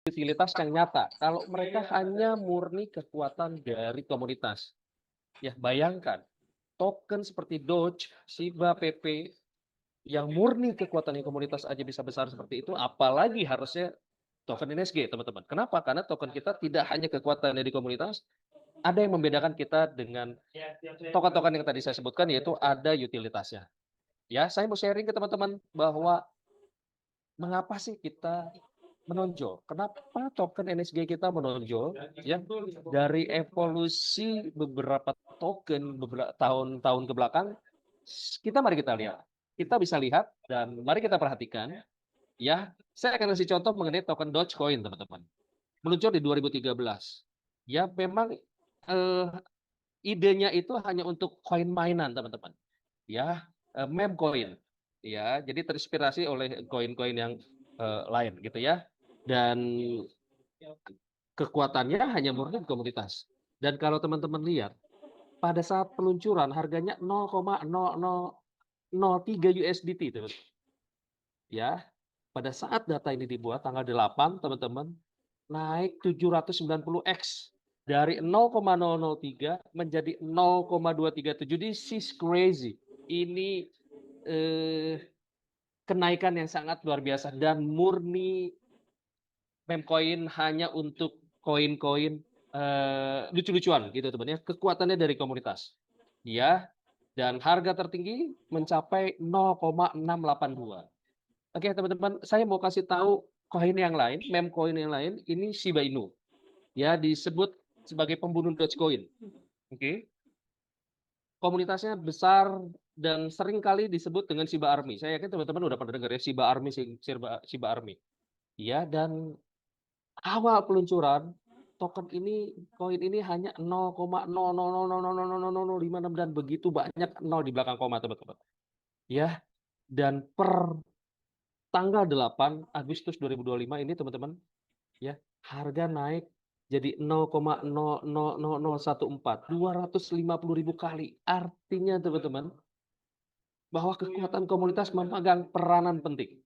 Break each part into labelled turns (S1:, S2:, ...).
S1: utilitas yang nyata. Kalau mereka hanya murni kekuatan dari komunitas. Ya, bayangkan token seperti Doge, Shiba, PP yang murni kekuatan komunitas aja bisa besar seperti itu, apalagi harusnya token NSG, teman-teman. Kenapa? Karena token kita tidak hanya kekuatan dari komunitas, ada yang membedakan kita dengan token-token yang tadi saya sebutkan, yaitu ada utilitasnya. Ya, saya mau sharing ke teman-teman bahwa mengapa sih kita menonjol? Kenapa token NSG kita menonjol? Ya, dari evolusi beberapa token beberapa tahun-tahun ke belakang, mari kita lihat. Kita bisa lihat dan mari kita perhatikan. Ya, saya akan kasih contoh mengenai token Dogecoin, teman-teman. Meluncur di 2013. Ya, memang idenya itu hanya untuk koin mainan, teman-teman. Ya, meme coin. Ya, jadi terinspirasi oleh koin-koin yang lain gitu ya. Dan kekuatannya hanya murni komunitas. Dan kalau teman-teman lihat, pada saat peluncuran harganya 0,0003 USDT, teman. Ya, pada saat data ini dibuat tanggal 8, teman-teman, naik 790x dari 0,003 menjadi 0,237. This is crazy. Ini kenaikan yang sangat luar biasa dan murni meme coin hanya untuk koin-koin lucu-lucuan gitu teman ya. Kekuatannya dari komunitas. Ya, dan harga tertinggi mencapai 0,682. Oke, teman-teman, saya mau kasih tahu koin yang lain, meme coin yang lain, ini Shiba Inu. Ya, disebut sebagai pembunuh Dogecoin. Oke. Komunitasnya besar dan sering kali disebut dengan Shiba Army. Saya yakin teman-teman udah pernah dengar ya Shiba Army, Shiba Army. Ya, dan awal peluncuran token ini, koin ini hanya 0,00000056 dan begitu banyak nol di belakang koma, teman-teman. Ya, dan per tanggal 8 Agustus 2025 ini, teman-teman, ya, harga naik jadi 0,000014, 250.000 kali. Artinya, teman-teman, bahwa kekuatan komunitas memegang peranan penting.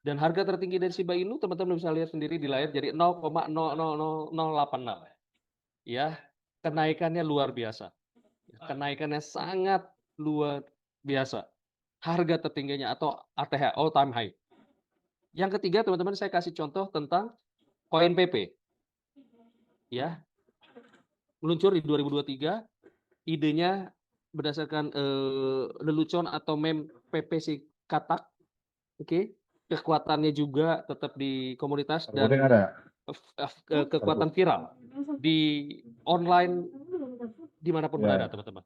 S1: Dan harga tertinggi dari Shiba Inu, teman-teman bisa lihat sendiri di layar, jadi 0,000086. Ya, kenaikannya luar biasa. Kenaikannya sangat luar biasa. Harga tertingginya atau ATH, all time high. Yang ketiga, teman-teman, saya kasih contoh tentang koin PP. Ya, meluncur di 2023, idenya berdasarkan lelucon atau meme PP si katak. Oke, kekuatannya juga tetap di komunitas dan kekuatan viral di online dimanapun berada, teman-teman.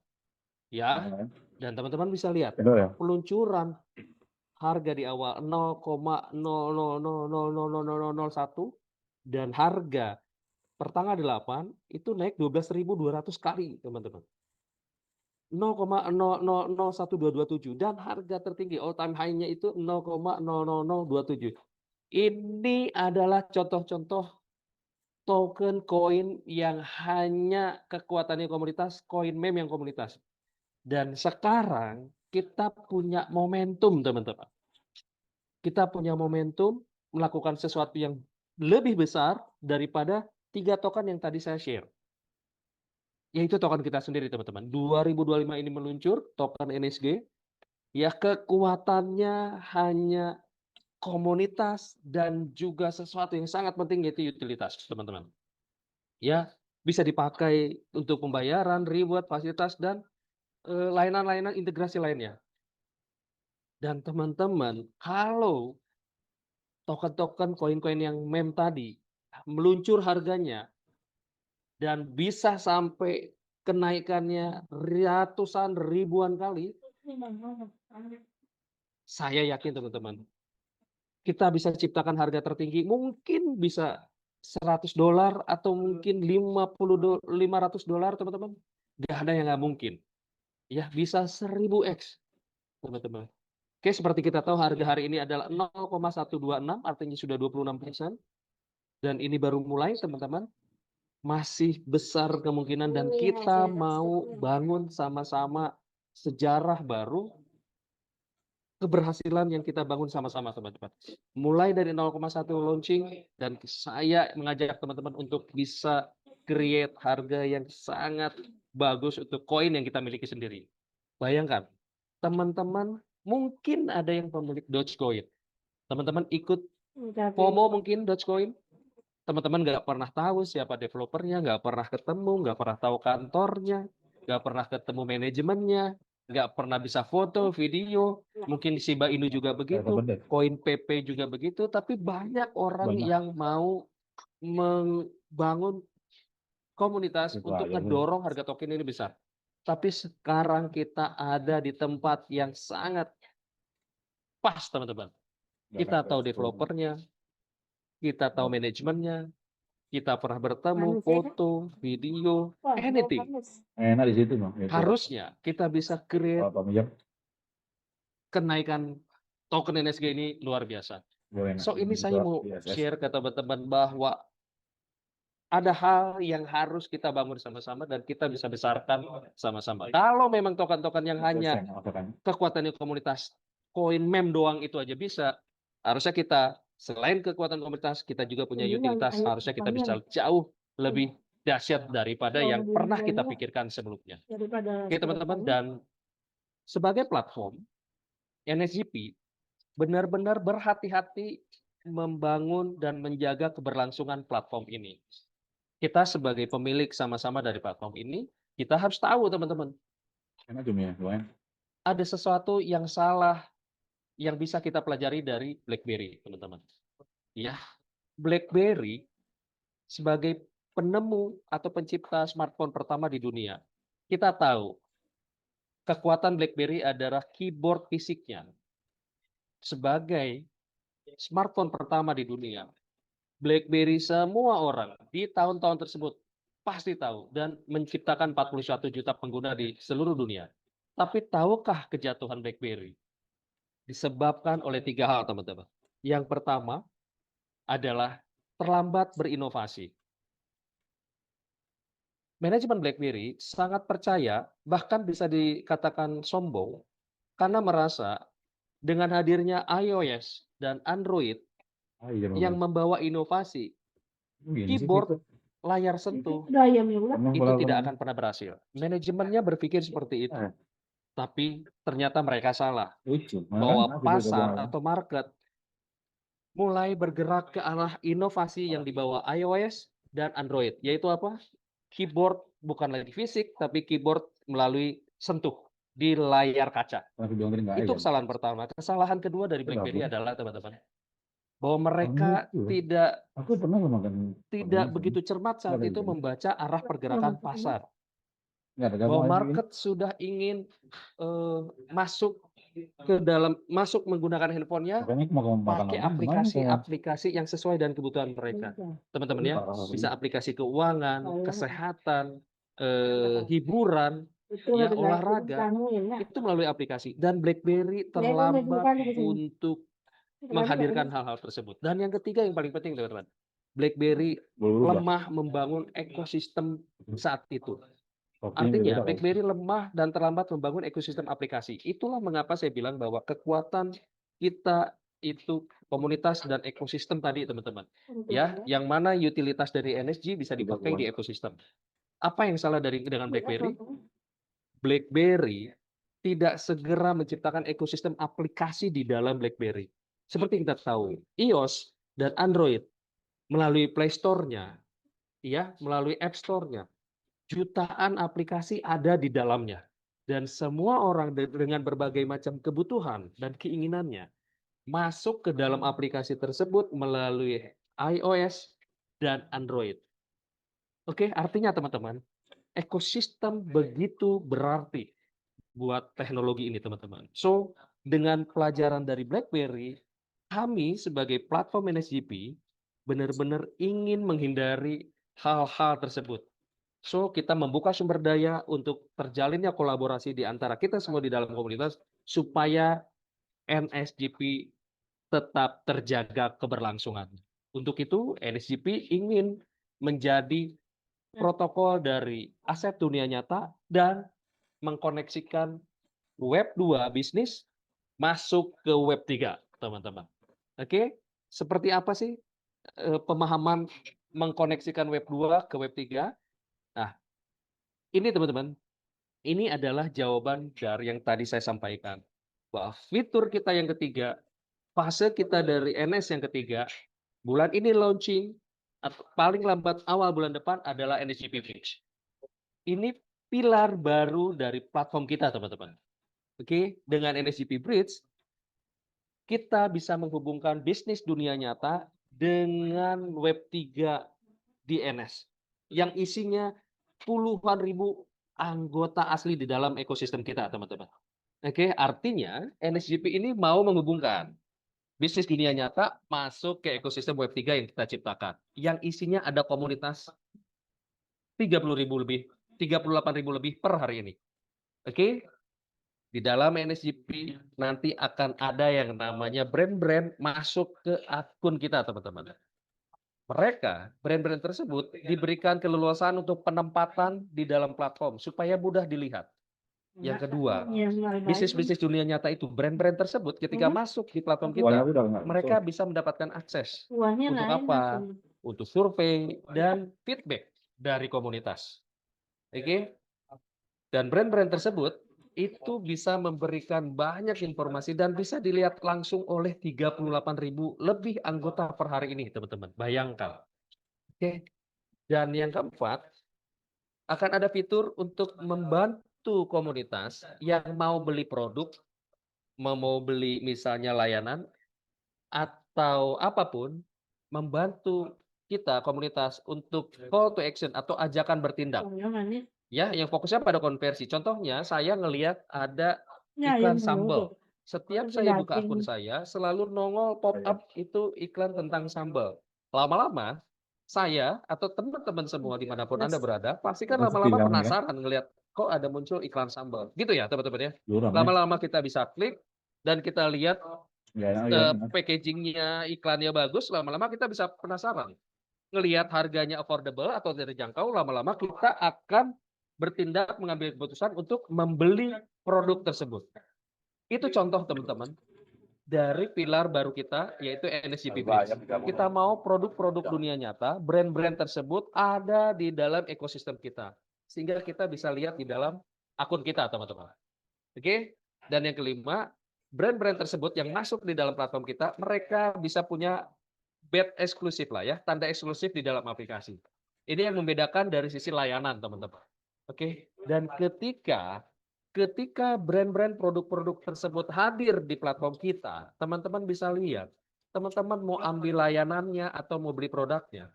S1: Ya, dan teman-teman bisa lihat peluncuran harga di awal 0,00000001 dan harga per tanggal 8 itu naik 12.200 kali, teman-teman. 0,000127 dan harga tertinggi all time high-nya itu 0,00027. Ini adalah contoh-contoh token koin yang hanya kekuatannya komunitas, koin meme yang komunitas. Dan sekarang kita punya momentum, teman-teman. Kita punya momentum melakukan sesuatu yang lebih besar daripada 3 token yang tadi saya share. Yaitu token kita sendiri, teman-teman. 2025 ini meluncur token NSG. Ya, kekuatannya hanya komunitas dan juga sesuatu yang sangat penting yaitu utilitas, teman-teman. Ya, bisa dipakai untuk pembayaran, reward, fasilitas dan lainan-lainan integrasi lainnya. Dan teman-teman, kalau token-token koin-koin yang meme tadi meluncur harganya dan bisa sampai kenaikannya ratusan ribuan kali, saya yakin teman-teman, kita bisa ciptakan harga tertinggi mungkin bisa $100 atau mungkin $500, teman-teman. Nggak ada yang nggak mungkin. Ya, bisa 1000x, teman-teman. Oke, seperti kita tahu harga hari ini adalah 0,126, artinya sudah 26%. Dan ini baru mulai, teman-teman. Masih besar kemungkinan dan kita mau bangun sama-sama sejarah baru keberhasilan yang kita bangun sama-sama, teman-teman. Mulai dari 0,1 launching, dan saya mengajak teman-teman untuk bisa create harga yang sangat bagus untuk koin yang kita miliki sendiri. Bayangkan, teman-teman mungkin ada yang pemilik Dogecoin. Teman-teman ikut FOMO mungkin Dogecoin. Teman-teman nggak pernah tahu siapa developernya, nggak pernah ketemu, nggak pernah tahu kantornya, nggak pernah ketemu manajemennya, nggak pernah bisa foto, video. Mungkin Shiba Inu juga begitu, koin PP juga begitu, tapi banyak orang yang mau membangun komunitas untuk ngedorong harga token ini besar. Tapi sekarang kita ada di tempat yang sangat pas, teman-teman. Kita tahu developernya, kita tahu manajemennya, kita pernah bertemu, foto, video, anything.
S2: Enak di situ, Bang.
S1: Harusnya kita bisa create kenaikan token NSG ini luar biasa. So ini saya mau share ke teman-teman bahwa ada hal yang harus kita bangun sama-sama dan kita bisa besarkan sama-sama. Kalau memang token-token yang hanya kekuatannya komunitas koin meme doang itu aja bisa, harusnya kita selain kekuatan komunitas, kita juga punya utilitas. Harusnya kita bisa jauh lebih dahsyat daripada yang pernah kita pikirkan sebelumnya. Oke, teman-teman, dan sebagai platform, NSGP benar-benar berhati-hati membangun dan menjaga keberlangsungan platform ini. Kita sebagai pemilik sama-sama dari platform ini, kita harus tahu, teman-teman, ada sesuatu yang salah yang bisa kita pelajari dari BlackBerry, teman-teman. Ya, BlackBerry sebagai penemu atau pencipta smartphone pertama di dunia, kita tahu kekuatan BlackBerry adalah keyboard fisiknya. Sebagai smartphone pertama di dunia, BlackBerry semua orang di tahun-tahun tersebut pasti tahu dan menciptakan 41 juta pengguna di seluruh dunia. Tapi tahukah kejatuhan BlackBerry? Disebabkan oleh 3 hal, teman-teman. Yang pertama adalah terlambat berinovasi. Manajemen BlackBerry sangat percaya, bahkan bisa dikatakan sombong, karena merasa dengan hadirnya iOS dan Android yang membawa inovasi, keyboard, layar sentuh, itu tidak akan pernah berhasil. Manajemennya berpikir seperti itu. Tapi ternyata mereka salah. Bahwa pasar atau market mulai bergerak ke arah inovasi yang dibawa iOS dan Android. Yaitu apa? Keyboard bukan lagi fisik, tapi keyboard melalui sentuh di layar kaca. Itu kesalahan pertama. Kesalahan kedua dari BlackBerry adalah, teman-teman, bahwa mereka tidak begitu cermat saat itu membaca arah pergerakan pasar. Bahwa market sudah ingin masuk ke dalam, masuk menggunakan handphonenya pakai aplikasi-aplikasi yang sesuai dengan kebutuhan mereka. Teman-teman ya, bisa aplikasi keuangan, kesehatan, hiburan, ya, olahraga, itu melalui aplikasi. Dan BlackBerry terlambat untuk menghadirkan hal-hal tersebut. Dan yang ketiga yang paling penting, teman-teman, BlackBerry lemah membangun ekosistem saat itu. Artinya BlackBerry lemah dan terlambat membangun ekosistem aplikasi. Itulah mengapa saya bilang bahwa kekuatan kita itu komunitas dan ekosistem tadi, teman-teman. Ya, yang mana utilitas dari NSG bisa dipakai di ekosistem. Apa yang salah dengan BlackBerry? BlackBerry tidak segera menciptakan ekosistem aplikasi di dalam BlackBerry. Seperti kita tahu, iOS dan Android melalui Play Store-nya, ya, melalui App Store-nya, jutaan aplikasi ada di dalamnya. Dan semua orang dengan berbagai macam kebutuhan dan keinginannya masuk ke dalam aplikasi tersebut melalui iOS dan Android. Oke, artinya, teman-teman, ekosistem begitu berarti buat teknologi ini, teman-teman. So, dengan pelajaran dari BlackBerry, kami sebagai platform NSGP benar-benar ingin menghindari hal-hal tersebut. So, kita membuka sumber daya untuk terjalinnya kolaborasi di antara kita semua di dalam komunitas supaya NSGP tetap terjaga keberlangsungan. Untuk itu, NSGP ingin menjadi protokol dari aset dunia nyata dan mengkoneksikan Web 2 bisnis masuk ke Web 3, teman-teman. Oke, seperti apa sih pemahaman mengkoneksikan Web 2 ke Web 3? Nah, ini teman-teman, ini adalah jawaban dari yang tadi saya sampaikan. Bahwa fitur kita yang ketiga, fase kita dari NS yang ketiga, bulan ini launching, atau paling lambat awal bulan depan adalah NSGP Bridge. Ini pilar baru dari platform kita, teman-teman. Oke, dengan NSGP Bridge, kita bisa menghubungkan bisnis dunia nyata dengan Web 3 di NS. Yang isinya puluhan ribu anggota asli di dalam ekosistem kita, teman-teman. Oke, artinya NSGP ini mau menghubungkan bisnis dunia nyata masuk ke ekosistem Web 3 yang kita ciptakan. Yang isinya ada komunitas 30.000 lebih, 38.000 lebih per hari ini. Oke, di dalam NSGP nanti akan ada yang namanya brand-brand masuk ke akun kita, teman-teman. Mereka, brand-brand tersebut diberikan keleluasaan untuk penempatan di dalam platform supaya mudah dilihat. Yang kedua, bisnis-bisnis dunia nyata itu, brand-brand tersebut ketika masuk di platform kita, mereka bisa mendapatkan akses. Untuk apa? Untuk survei dan feedback dari komunitas. Oke? Dan brand-brand tersebut itu bisa memberikan banyak informasi dan bisa dilihat langsung oleh 38.000 lebih anggota per hari ini, teman-teman. Bayangkan. Oke. Dan yang keempat, akan ada fitur untuk membantu komunitas yang mau beli produk, mau beli misalnya layanan, atau apapun, membantu kita komunitas untuk call to action atau ajakan bertindak. Ya, yang fokusnya pada konversi. Contohnya, saya ngelihat ada iklan sambal. Setiap saya buka akun saya, selalu nongol pop-up itu iklan tentang sambal. Lama-lama, saya atau teman-teman semua dimanapun Anda berada, pasti kan lama-lama penasaran ngelihat kok ada muncul iklan sambal. Gitu ya, teman-teman ya. Lama-lama kita bisa klik dan kita lihat packagingnya, iklannya bagus, lama-lama kita bisa penasaran. Ngelihat harganya affordable atau terjangkau, lama-lama kita akan bertindak mengambil keputusan untuk membeli produk tersebut. Itu contoh, teman-teman, dari pilar baru kita, yaitu NSGP Bridge. Kita mau produk-produk dunia nyata, brand-brand tersebut ada di dalam ekosistem kita. Sehingga kita bisa lihat di dalam akun kita, teman-teman. Oke? Dan yang kelima, brand-brand tersebut yang masuk di dalam platform kita, mereka bisa punya badge eksklusif lah ya, tanda eksklusif di dalam aplikasi. Ini yang membedakan dari sisi layanan, teman-teman. Oke, dan ketika brand-brand produk-produk tersebut hadir di platform kita, teman-teman bisa lihat, teman-teman mau ambil layanannya atau mau beli produknya,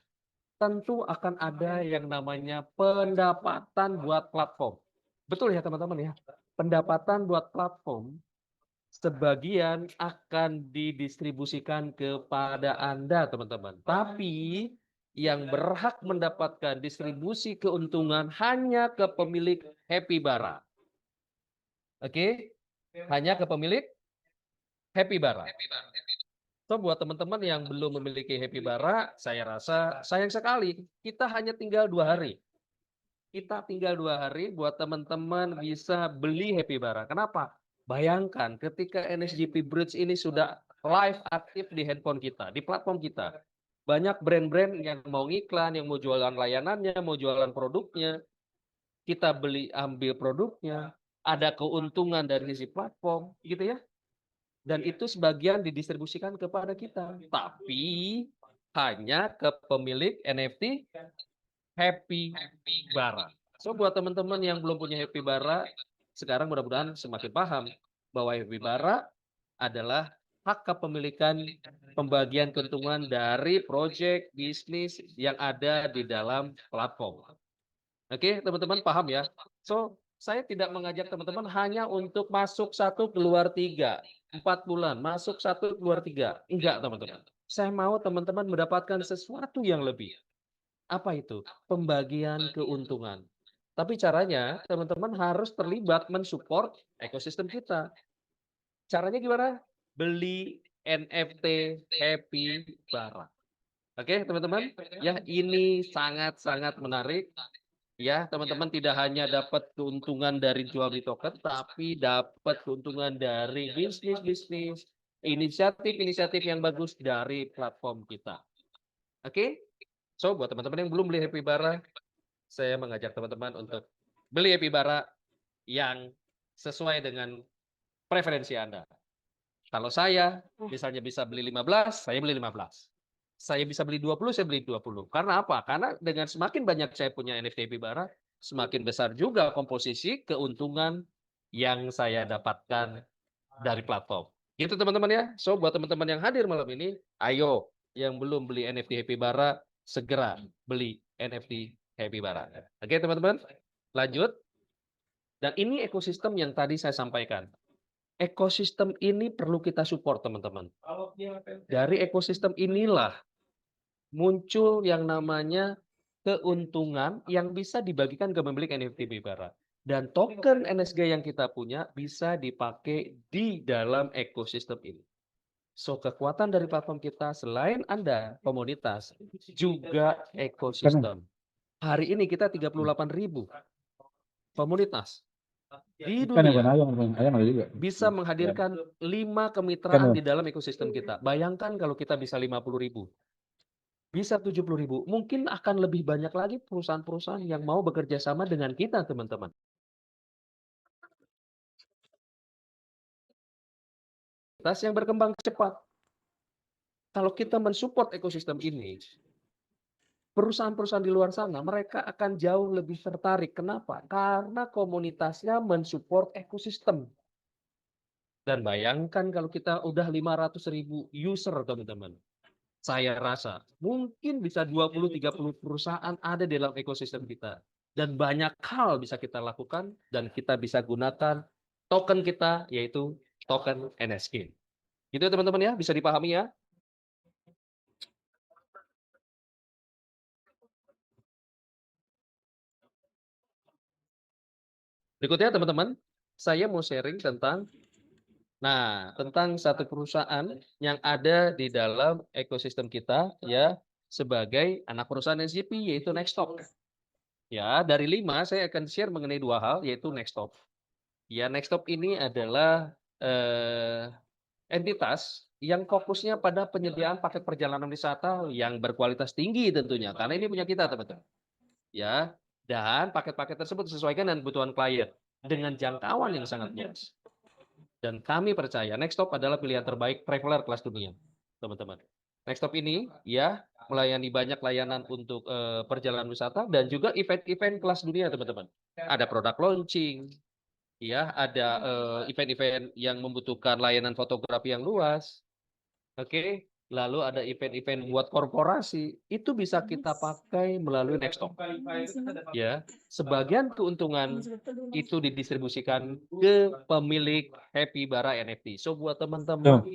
S1: tentu akan ada yang namanya pendapatan buat platform. Betul ya, teman-teman ya? Pendapatan buat platform sebagian akan didistribusikan kepada Anda, teman-teman. Tapi yang berhak mendapatkan distribusi keuntungan hanya ke pemilik Happy Bara. Oke? Hanya ke pemilik Happy Bara. So, buat teman-teman yang belum memiliki Happy Bara, saya rasa sayang sekali. Kita hanya tinggal 2 hari. Kita tinggal 2 hari buat teman-teman bisa beli Happy Bara. Kenapa? Bayangkan ketika NSGP Bridge ini sudah live aktif di handphone kita, di platform kita. Banyak brand-brand yang mau iklan, yang mau jualan layanannya, mau jualan produknya. Kita beli, ambil produknya, ada keuntungan dari sisi platform, gitu ya. Dan itu sebagian didistribusikan kepada kita. Tapi hanya ke pemilik NFT Happy Bara. So, buat teman-teman yang belum punya Happy Bara, sekarang mudah-mudahan semakin paham bahwa Happy Bara adalah hak kepemilikan pembagian keuntungan dari proyek bisnis yang ada di dalam platform. Oke, teman-teman paham ya? So, saya tidak mengajak teman-teman hanya untuk masuk 1, keluar 3, 4 bulan, masuk 1, keluar 3. Enggak, teman-teman. Saya mau teman-teman mendapatkan sesuatu yang lebih. Apa itu? Pembagian keuntungan. Tapi caranya teman-teman harus terlibat mensupport ekosistem kita. Caranya gimana? Beli NFT Happy Bara. Oke, teman-teman, ya ini sangat-sangat menarik. Ya, teman-teman tidak hanya dapat keuntungan dari jual beli token, tapi dapat keuntungan dari bisnis-bisnis, inisiatif-inisiatif yang bagus dari platform kita. Oke? So, buat teman-teman yang belum beli Happy Bara, saya mengajak teman-teman untuk beli Happy Bara yang sesuai dengan preferensi Anda. Kalau saya misalnya bisa beli 15, saya beli 15. Saya bisa beli 20, saya beli 20. Karena apa? Karena dengan semakin banyak saya punya NFT Happy Bara, semakin besar juga komposisi keuntungan yang saya dapatkan dari platform. Gitu teman-teman ya. So buat teman-teman yang hadir malam ini, ayo yang belum beli NFT Happy Bara, segera beli NFT Happy Bara. Oke teman-teman, lanjut. Dan ini ekosistem yang tadi saya sampaikan. Ekosistem ini perlu kita support teman-teman. Dari ekosistem inilah muncul yang namanya keuntungan yang bisa dibagikan ke pemilik NFT Bara. Dan token NSG yang kita punya bisa dipakai di dalam ekosistem ini. So, kekuatan dari platform kita selain Anda komunitas, juga ekosistem. Hari ini kita 38.000 komunitas di
S2: Kan yang
S1: dunia
S2: ayam ada juga.
S1: bisa menghadirkan 5 kemitraan di dalam ekosistem kita. Bayangkan kalau kita bisa 50.000, bisa 70.000, mungkin akan lebih banyak lagi perusahaan-perusahaan yang mau bekerja sama dengan kita, teman-teman. Yang berkembang cepat. Kalau kita mensupport ekosistem ini, perusahaan-perusahaan di luar sana, mereka akan jauh lebih tertarik. Kenapa? Karena komunitasnya mensupport ekosistem. Dan bayangkan kalau kita udah 500.000 user, teman-teman. Saya rasa mungkin bisa 20-30 perusahaan ada di dalam ekosistem kita. Dan banyak hal bisa kita lakukan dan kita bisa gunakan token kita, yaitu token NSG. Gitu ya teman-teman ya, bisa dipahami ya. Berikutnya teman-teman, saya mau sharing tentang satu perusahaan yang ada di dalam ekosistem kita ya, sebagai anak perusahaan SJP, yaitu Nextop. Ya, dari 5 saya akan share mengenai 2 hal, yaitu Nextop. Ya, Nextop ini adalah entitas yang fokusnya pada penyediaan paket perjalanan wisata yang berkualitas tinggi tentunya, karena ini punya kita teman-teman. Ya, dan paket-paket tersebut disesuaikan dengan kebutuhan klien dengan jangkauan yang sangat luas. Dan kami percaya Nextop adalah pilihan terbaik traveler kelas dunia, teman-teman. Nextop ini ya melayani banyak layanan untuk perjalanan wisata dan juga event-event kelas dunia, teman-teman. Ada produk launching, ya, ada event-event yang membutuhkan layanan fotografi yang luas. Oke, lalu ada event-event buat korporasi, itu bisa kita pakai melalui Nextop. Ya, sebagian keuntungan itu didistribusikan ke pemilik Happy Bara NFT. So buat teman-teman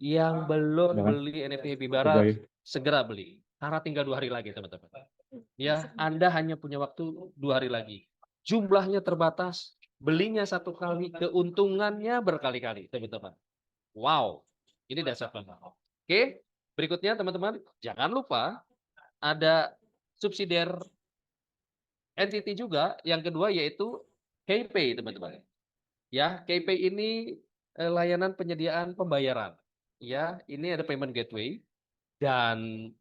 S1: yang belum beli NFT Happy Bara, segera beli. Karena tinggal 2 hari lagi, teman-teman. Ya, Anda hanya punya waktu 2 hari lagi. Jumlahnya terbatas, belinya 1 kali, keuntungannya berkali-kali, teman-teman. Wow, ini dasar banget. Oke, berikutnya teman-teman, jangan lupa ada subsidiar entity juga yang kedua, yaitu KPay, teman-teman. Ya, KPay ini layanan penyediaan pembayaran. Ya, ini ada payment gateway dan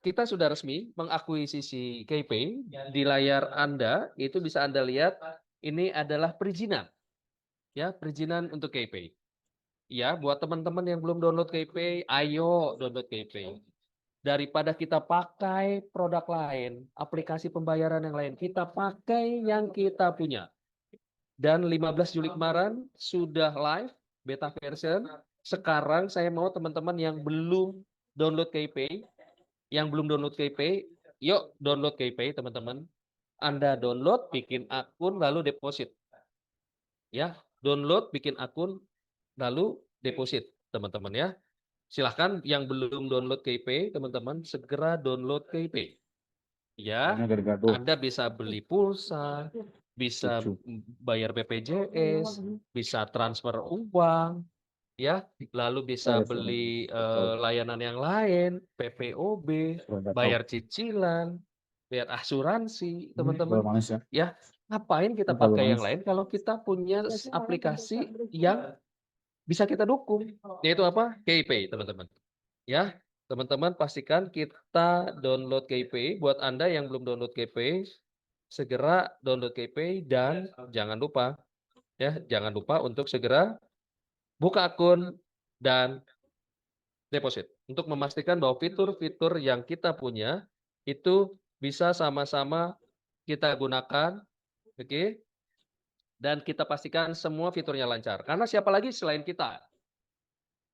S1: kita sudah resmi mengakuisisi KPay. Di layar Anda itu bisa Anda lihat ini adalah perizinan. Ya, perizinan untuk KPay. Ya, buat teman-teman yang belum download KPay, ayo download KPay. Daripada kita pakai produk lain, aplikasi pembayaran yang lain, kita pakai yang kita punya. Dan 15 Juli kemarin sudah live beta version. Sekarang saya mau teman-teman yang belum download KPay, yuk download KPay teman-teman. Anda download, bikin akun, lalu deposit. Ya, download, bikin akun, lalu deposit, teman-teman ya. Silahkan yang belum download KPay, teman-teman segera download KPay. Ya, Anda bisa beli pulsa, bisa bayar BPJS, bisa transfer uang, ya, lalu bisa beli layanan yang lain, PPOB, bayar cicilan, lihat asuransi,
S2: Kalau
S1: teman-teman.
S2: manis ya.
S1: Ya, ngapain kita
S2: Kalau
S1: pakai yang
S2: manis.
S1: lain kalau kita punya aplikasi yang bisa kita dukung, yaitu apa? KeyPay, teman-teman. Ya, teman-teman pastikan kita download KeyPay. Buat Anda yang belum download KeyPay, segera download KeyPay dan jangan lupa ya, jangan lupa untuk segera buka akun dan deposit untuk memastikan bahwa fitur-fitur yang kita punya itu bisa sama-sama kita gunakan, oke? Dan kita pastikan semua fiturnya lancar. Karena siapa lagi selain kita?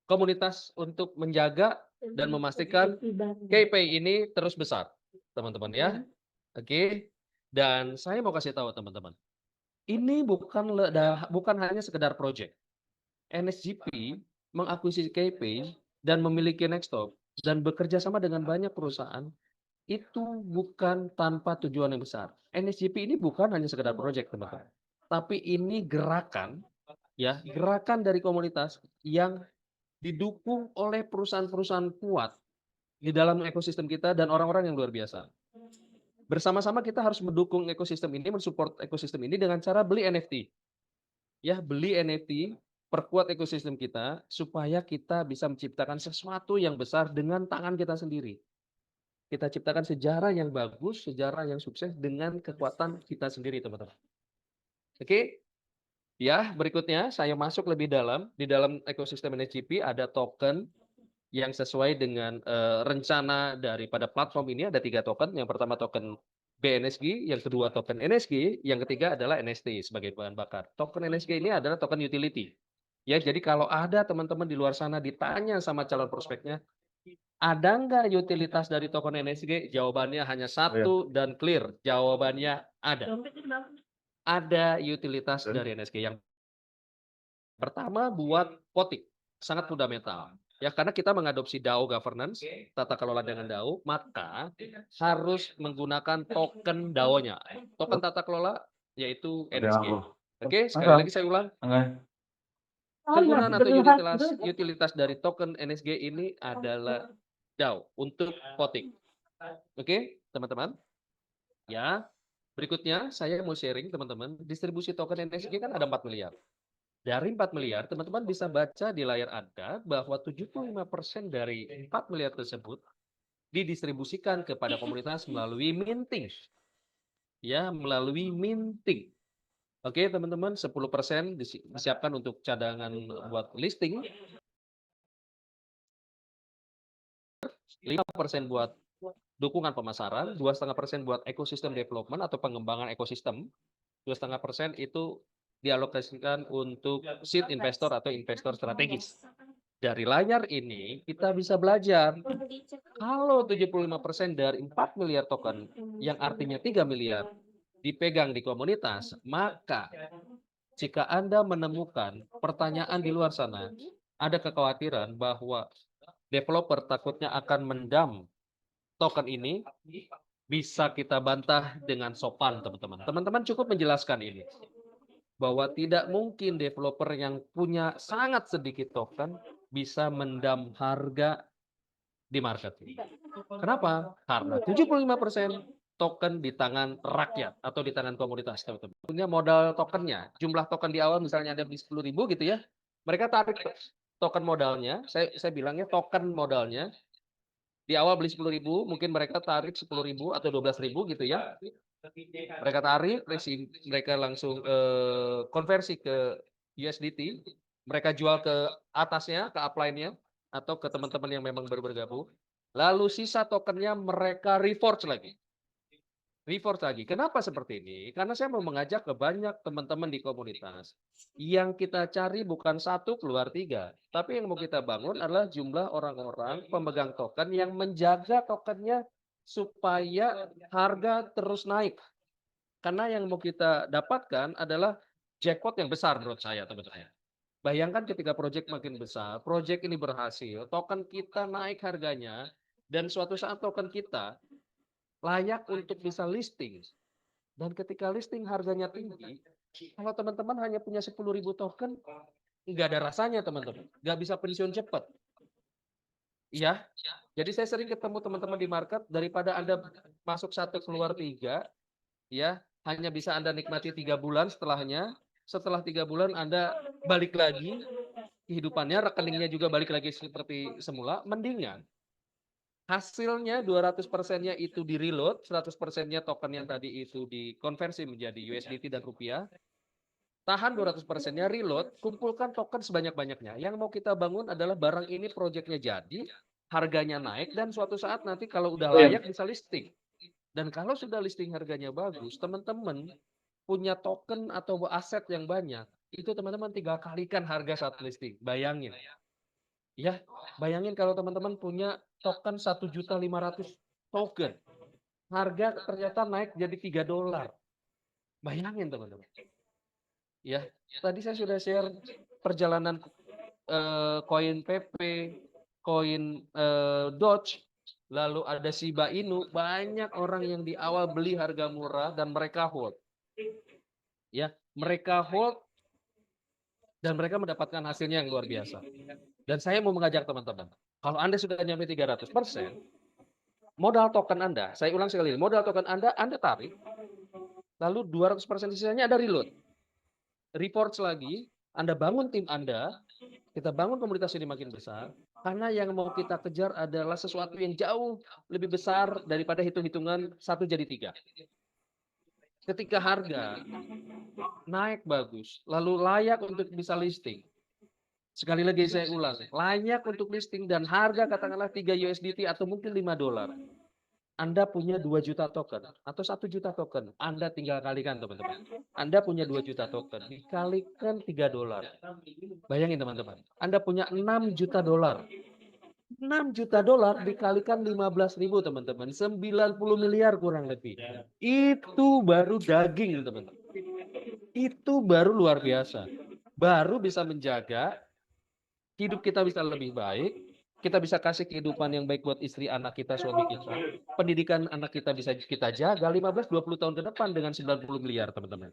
S1: Komunitas untuk menjaga dan memastikan KPay ini terus besar, teman-teman ya. Oke. Dan saya mau kasih tahu teman-teman, ini bukan hanya sekedar project. NSGP mengakuisisi KPay dan memiliki Nextop dan bekerja sama dengan banyak perusahaan itu bukan tanpa tujuan yang besar. NSGP ini bukan hanya sekedar project, teman-teman. Tapi ini gerakan, ya, gerakan dari komunitas yang didukung oleh perusahaan-perusahaan kuat di dalam ekosistem kita dan orang-orang yang luar biasa. Bersama-sama kita harus mendukung ekosistem ini, mensupport ekosistem ini dengan cara beli NFT. Ya, beli NFT, perkuat ekosistem kita supaya kita bisa menciptakan sesuatu yang besar dengan tangan kita sendiri. Kita ciptakan sejarah yang bagus, sejarah yang sukses dengan kekuatan kita sendiri, teman-teman. Oke, ya, berikutnya saya masuk lebih dalam. Di dalam ekosistem NSGP ada token yang sesuai dengan rencana daripada platform ini ada 3 token. Yang pertama token BNSG, yang kedua token NSG, yang ketiga adalah NST sebagai bahan bakar. Token NSG ini adalah token utility. Ya, jadi kalau ada teman-teman di luar sana ditanya sama calon prospeknya, ada nggak utilitas dari token NSG? Jawabannya hanya satu dan clear. Jawabannya ada. Ada utilitas dari NSG. Yang pertama buat voting, sangat fundamental. Ya, karena kita mengadopsi DAO governance, tata kelola dengan DAO, maka harus menggunakan token DAO-nya. Token tata kelola yaitu NSG. Oke, sekali lagi saya ulang. Kegunaan atau utilitas dari token NSG ini adalah DAO untuk voting. Oke, teman-teman. Ya, berikutnya saya mau sharing teman-teman, distribusi token NSG kan ada 4 miliar. Dari 4 miliar, teman-teman bisa baca di layar Anda bahwa 75% dari 4 miliar tersebut didistribusikan kepada komunitas melalui minting. Ya, melalui minting. Oke, teman-teman, 10% disiapkan untuk cadangan buat listing, 5% buat dukungan pemasaran, 2,5% buat ekosistem development atau pengembangan ekosistem, 2,5% itu dialokasikan untuk seed investor atau investor strategis. Dari layar ini kita bisa belajar kalau 75% dari 4 miliar token yang artinya 3 miliar dipegang di komunitas, maka jika Anda menemukan pertanyaan di luar sana, ada kekhawatiran bahwa developer takutnya akan mendam token ini, bisa kita bantah dengan sopan, teman-teman. Teman-teman cukup menjelaskan ini bahwa tidak mungkin developer yang punya sangat sedikit token bisa mendam harga di market. Kenapa? Karena 75% token di tangan rakyat atau di tangan komunitas, teman-teman. Punya modal tokennya, jumlah token di awal misalnya ada di 10.000 gitu ya, mereka tarik token modalnya, saya bilangnya token modalnya, di awal beli 10.000, mungkin mereka tarik 10.000 atau 12.000 gitu ya. Mereka tarik, mereka langsung konversi ke USDT, mereka jual ke atasnya, ke upline-nya, atau ke teman-teman yang memang baru bergabung. Lalu sisa tokennya mereka reforge lagi. Reforge lagi. Kenapa seperti ini? Karena saya mau mengajak ke banyak teman-teman di komunitas. Yang kita cari bukan 1 keluar 3. Tapi yang mau kita bangun adalah jumlah orang-orang pemegang token yang menjaga tokennya supaya harga terus naik. Karena yang mau kita dapatkan adalah jackpot yang besar menurut saya, teman-teman. Bayangkan ketika proyek makin besar, proyek ini berhasil, token kita naik harganya, dan suatu saat token kita layak untuk bisa listing. Dan ketika listing harganya tinggi, kalau teman-teman hanya punya 10.000 token, nggak ada rasanya teman-teman. Nggak bisa pensiun cepat. Iya, jadi saya sering ketemu teman-teman di market, daripada Anda masuk 1 keluar 3, ya, hanya bisa Anda nikmati 3 bulan setelahnya. Setelah 3 bulan Anda balik lagi kehidupannya, rekeningnya juga balik lagi seperti semula, mendingan hasilnya 200%-nya itu di-reload, 100%-nya token yang tadi itu dikonversi menjadi USDT dan rupiah, tahan 200%-nya, reload, kumpulkan token sebanyak-banyaknya. Yang mau kita bangun adalah barang ini proyeknya jadi, harganya naik, dan suatu saat nanti kalau udah layak bisa listing. Dan kalau sudah listing harganya bagus, teman-teman punya token atau aset yang banyak, itu teman-teman tinggal kalikan harga saat listing. Bayangin. Ya, bayangin kalau teman-teman punya token 1.500.000 token. Harga ternyata naik jadi $3. Bayangin teman-teman. Ya, tadi saya sudah share perjalanan koin PP, koin Doge, lalu ada Shiba Inu, banyak orang yang di awal beli harga murah dan mereka hold. Ya, mereka hold dan mereka mendapatkan hasilnya yang luar biasa. Dan saya mau mengajak teman-teman, kalau Anda sudah nyampe 300%, modal token Anda, saya ulang sekali, modal token Anda tarik, lalu 200% sisanya Anda reload. Reports lagi, Anda bangun tim Anda, kita bangun komunitas ini makin besar, karena yang mau kita kejar adalah sesuatu yang jauh lebih besar daripada hitung-hitungan 1 jadi 3. Ketika harga naik bagus, lalu layak untuk bisa listing. Sekali lagi saya ulang, layak untuk listing dan harga katakanlah 3 USDT atau mungkin $5. Anda punya 2 juta token atau 1 juta token. Anda tinggal kalikan teman-teman. Anda punya 2 juta token, dikalikan $3. Bayangin teman-teman, Anda punya 6 juta dolar. 6 juta dolar dikalikan 15.000 teman-teman, 90 miliar kurang lebih. Itu baru daging teman-teman. Itu baru luar biasa. Baru bisa menjaga hidup kita bisa lebih baik, kita bisa kasih kehidupan yang baik buat istri, anak kita, suami kita. Pendidikan anak kita bisa kita jaga 15-20 tahun ke depan dengan 90 miliar teman-teman.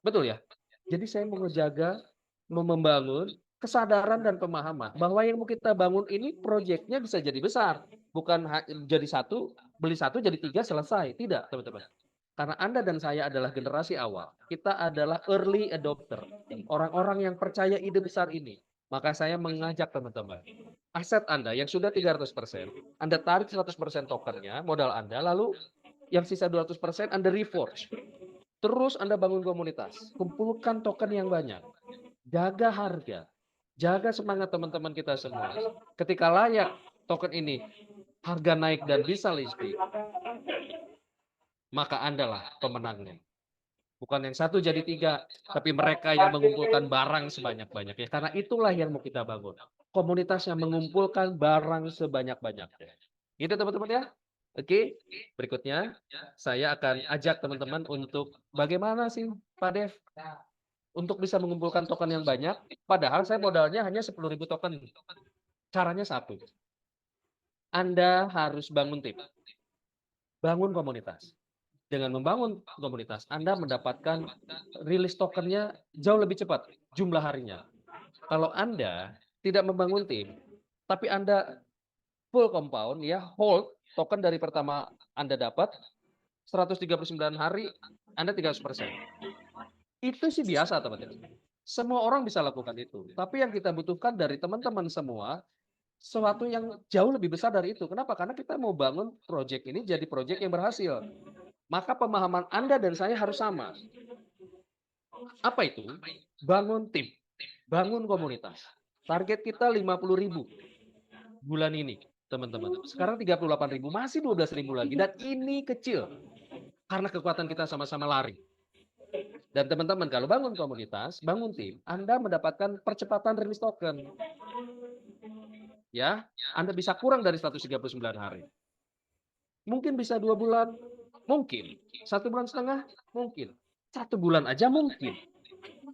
S1: Betul ya? Jadi saya mau menjaga, membangun kesadaran dan pemahaman bahwa yang mau kita bangun ini proyeknya bisa jadi besar. Bukan jadi satu, beli satu jadi 3 selesai. Tidak teman-teman. Karena Anda dan saya adalah generasi awal. Kita adalah early adopter. Orang-orang yang percaya ide besar ini. Maka saya mengajak teman-teman. Aset Anda yang sudah 300%, Anda tarik 100% tokennya, modal Anda, lalu yang sisa 200% Anda reforge. Terus Anda bangun komunitas. Kumpulkan token yang banyak. Jaga harga. Jaga semangat teman-teman kita semua. Ketika layak token ini harga naik dan bisa listing, maka Anda lah pemenangnya. Bukan yang 1 jadi 3, tapi mereka yang mengumpulkan barang sebanyak-banyaknya. Karena itulah yang mau kita bangun. Komunitas yang mengumpulkan barang sebanyak-banyaknya. Gitu teman-teman ya. Oke, berikutnya saya akan ajak teman-teman untuk bagaimana sih Pak Dev untuk bisa mengumpulkan token yang banyak. Padahal saya modalnya hanya 10.000 token. Caranya satu. Anda harus bangun tim. Bangun komunitas. Dengan membangun komunitas, Anda mendapatkan rilis tokennya jauh lebih cepat jumlah harinya. Kalau Anda tidak membangun tim, tapi Anda full compound ya, hold token dari pertama Anda dapat 139 hari, Anda 300%. Itu sih biasa teman-teman. Semua orang bisa lakukan itu. Tapi yang kita butuhkan dari teman-teman semua sesuatu yang jauh lebih besar dari itu. Kenapa? Karena kita mau bangun proyek ini jadi proyek yang berhasil. Maka pemahaman Anda dan saya harus sama. Apa itu? Bangun tim, bangun komunitas. Target kita 50.000 bulan ini, teman-teman. Sekarang 38.000, masih 12.000 lagi. Dan ini kecil. Karena kekuatan kita sama-sama lari. Dan teman-teman, kalau bangun komunitas, bangun tim, Anda mendapatkan percepatan rilis token. Ya, Anda bisa kurang dari 139 hari. Mungkin bisa 2 bulan, mungkin. 1 bulan setengah, mungkin. 1 bulan aja mungkin.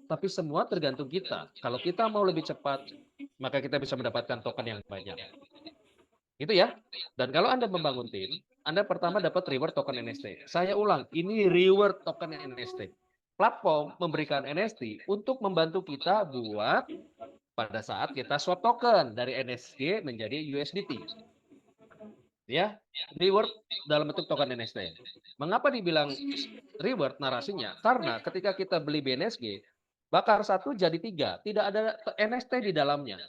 S1: Tapi semua tergantung kita. Kalau kita mau lebih cepat, maka kita bisa mendapatkan token yang banyak. Itu ya. Dan kalau Anda membangun tim, Anda pertama dapat reward token NST. Saya ulang, ini reward token NST. Platform memberikan NST untuk membantu kita buat pada saat kita swap token dari NST menjadi USDT. Ya, reward dalam bentuk token NST. Mengapa dibilang reward narasinya? Karena ketika kita beli BNSG, bakar 1 jadi 3, tidak ada NST di dalamnya.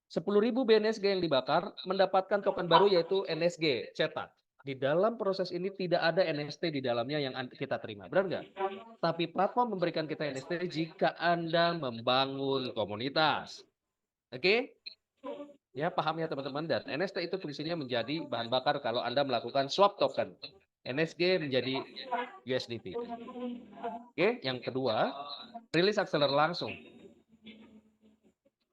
S1: 10.000 BNSG yang dibakar mendapatkan token baru yaitu NSG cetak. Di dalam proses ini tidak ada NST di dalamnya yang kita terima, benar nggak? Tapi platform memberikan kita NST jika Anda membangun komunitas. Oke? Ya, paham ya teman-teman. Dan NST itu fungsinya menjadi bahan bakar kalau Anda melakukan swap token. NSG menjadi USDT. Oke, yang kedua, rilis akseler langsung.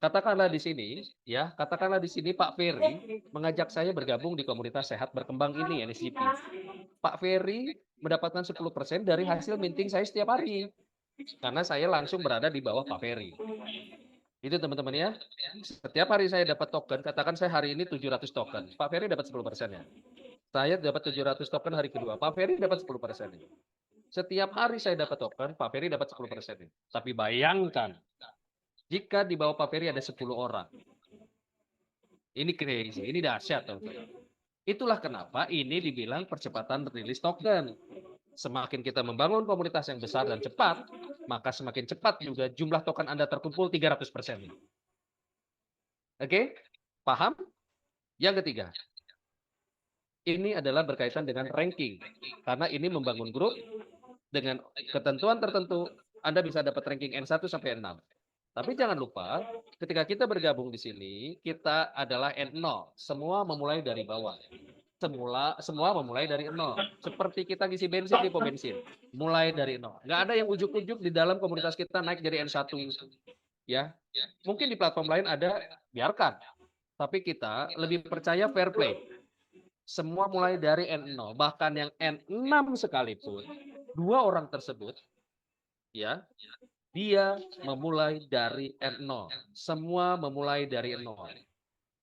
S1: Katakanlah di sini, ya, katakanlah di sini Pak Ferry mengajak saya bergabung di komunitas sehat berkembang ini, NSGP. Pak Ferry mendapatkan 10% dari hasil minting saya setiap hari. Karena saya langsung berada di bawah Pak Ferry. Itu teman-teman ya. Setiap hari saya dapat token, katakan saya hari ini 700 token. Pak Ferry dapat 10% ya. Saya dapat 700 token hari kedua, Pak Ferry dapat 10%. Setiap hari saya dapat token, Pak Ferry dapat 10%. Tapi bayangkan, jika di bawah Pak Ferry ada 10 orang. Ini crazy, ini dahsyat teman-teman. Itulah kenapa ini dibilang percepatan rilis token. Semakin kita membangun komunitas yang besar dan cepat, maka semakin cepat juga jumlah token Anda terkumpul 300%. Oke? Paham? Yang ketiga, ini adalah berkaitan dengan ranking. Karena ini membangun grup dengan ketentuan tertentu, Anda bisa dapat ranking N1 sampai N6. Tapi jangan lupa, ketika kita bergabung di sini, kita adalah N0. Semua memulai dari bawah. Semua memulai dari 0. Seperti kita ngisi bensin di pom bensin. Mulai dari 0. Nggak ada yang ujuk-ujuk di dalam komunitas kita naik jadi N1. Ya, mungkin di platform lain ada, biarkan. Tapi kita lebih percaya fair play. Semua mulai dari N0. Bahkan yang N6 sekalipun, 2 orang tersebut, ya, dia memulai dari N0. Semua memulai dari 0.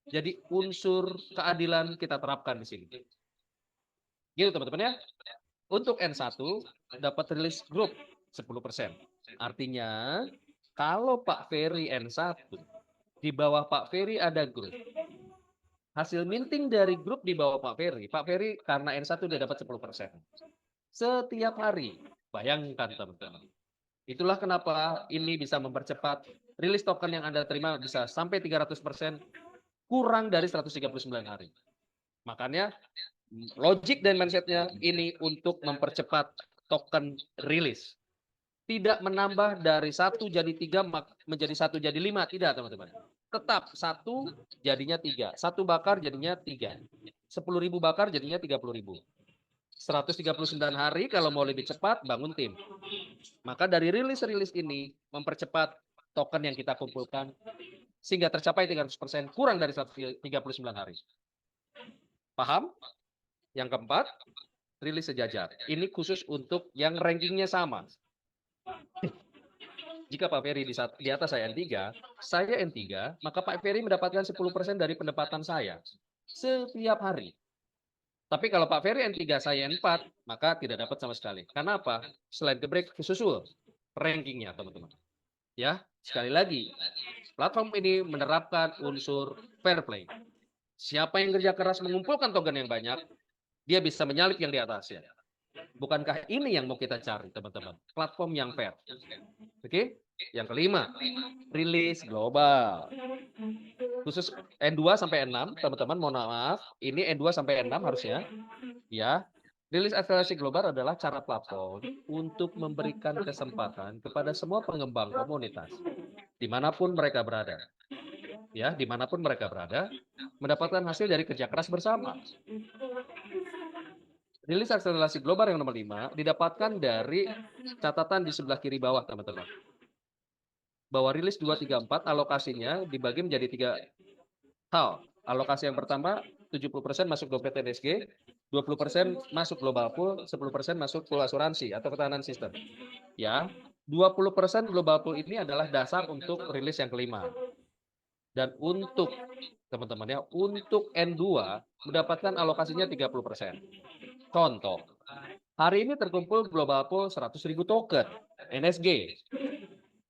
S1: Jadi unsur keadilan kita terapkan di sini. Gitu teman-teman ya. Untuk N1 dapat rilis grup 10%. Artinya kalau Pak Ferry N1, di bawah Pak Ferry ada grup. Hasil minting dari grup di bawah Pak Ferry karena N1 dia dapat 10%. Setiap hari. Bayangkan teman-teman. Itulah kenapa ini bisa mempercepat rilis token yang Anda terima bisa sampai 300% kurang dari 139 hari. Makanya logik dan mindsetnya ini untuk mempercepat token rilis. Tidak menambah dari 1 jadi 3 menjadi 1 jadi 5. Tidak teman-teman. Tetap 1 jadinya 3. 1 bakar jadinya 3. 10.000 bakar jadinya 30.000. 139 hari kalau mau lebih cepat bangun tim. Maka dari rilis-rilis ini mempercepat token yang kita kumpulkan sehingga tercapai 300% kurang dari 139 hari. Paham? Yang keempat, rilis sejajar. Ini khusus untuk yang rankingnya sama. Jika Pak Ferry di atas saya N3, maka Pak Ferry mendapatkan 10% dari pendapatan saya setiap hari. Tapi kalau Pak Ferry N3, saya N4, maka tidak dapat sama sekali. Karena apa? Selain gebrek, kesusul rankingnya, teman-teman. Ya, sekali lagi, platform ini menerapkan unsur fair play. Siapa yang kerja keras mengumpulkan token yang banyak, dia bisa menyalip yang di atasnya. Bukankah ini yang mau kita cari, teman-teman? Platform yang fair. Oke? Yang kelima, rilis global. Khusus N2 sampai N6, teman-teman, mohon maaf, ini N2 sampai N6 harusnya. Ya, rilis akselerasi global adalah cara platform untuk memberikan kesempatan kepada semua pengembang komunitas, dimanapun mereka berada. Ya, dimanapun mereka berada, mendapatkan hasil dari kerja keras bersama. Rilis akselerasi global yang nomor 5 didapatkan dari catatan di sebelah kiri bawah, teman-teman. Bahwa rilis 2, 3, 4 alokasinya dibagi menjadi 3 hal. Alokasi yang pertama 70% masuk dompet NSG, 20% masuk global pool, 10% masuk pool asuransi atau ketahanan sistem. Ya, 20% global pool ini adalah dasar untuk rilis yang kelima. Dan untuk teman-teman ya, untuk N2 mendapatkan alokasinya 30%. Contoh, hari ini terkumpul global pool 100.000 token NSG.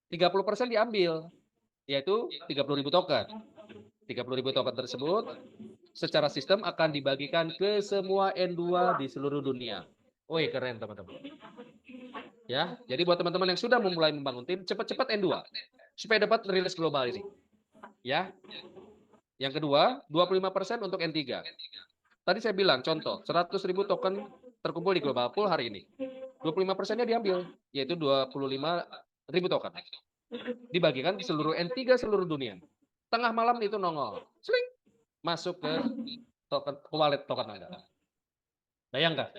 S1: 30% diambil, yaitu 30.000 token. 30.000 token tersebut secara sistem akan dibagikan ke semua N2 di seluruh dunia. Woi, keren teman-teman. Ya, jadi buat teman-teman yang sudah memulai membangun tim, cepat-cepat N2 supaya dapat rilis global ini. Ya. Yang kedua, 25% untuk N3. Tadi saya bilang contoh, 100.000 token terkumpul di Global Pool hari ini. 25%-nya diambil, yaitu 25.000 token. Dibagikan di seluruh N3 seluruh dunia. Tengah malam itu nongol. Sling, masuk ke token wallet token Anda. Bayangkan.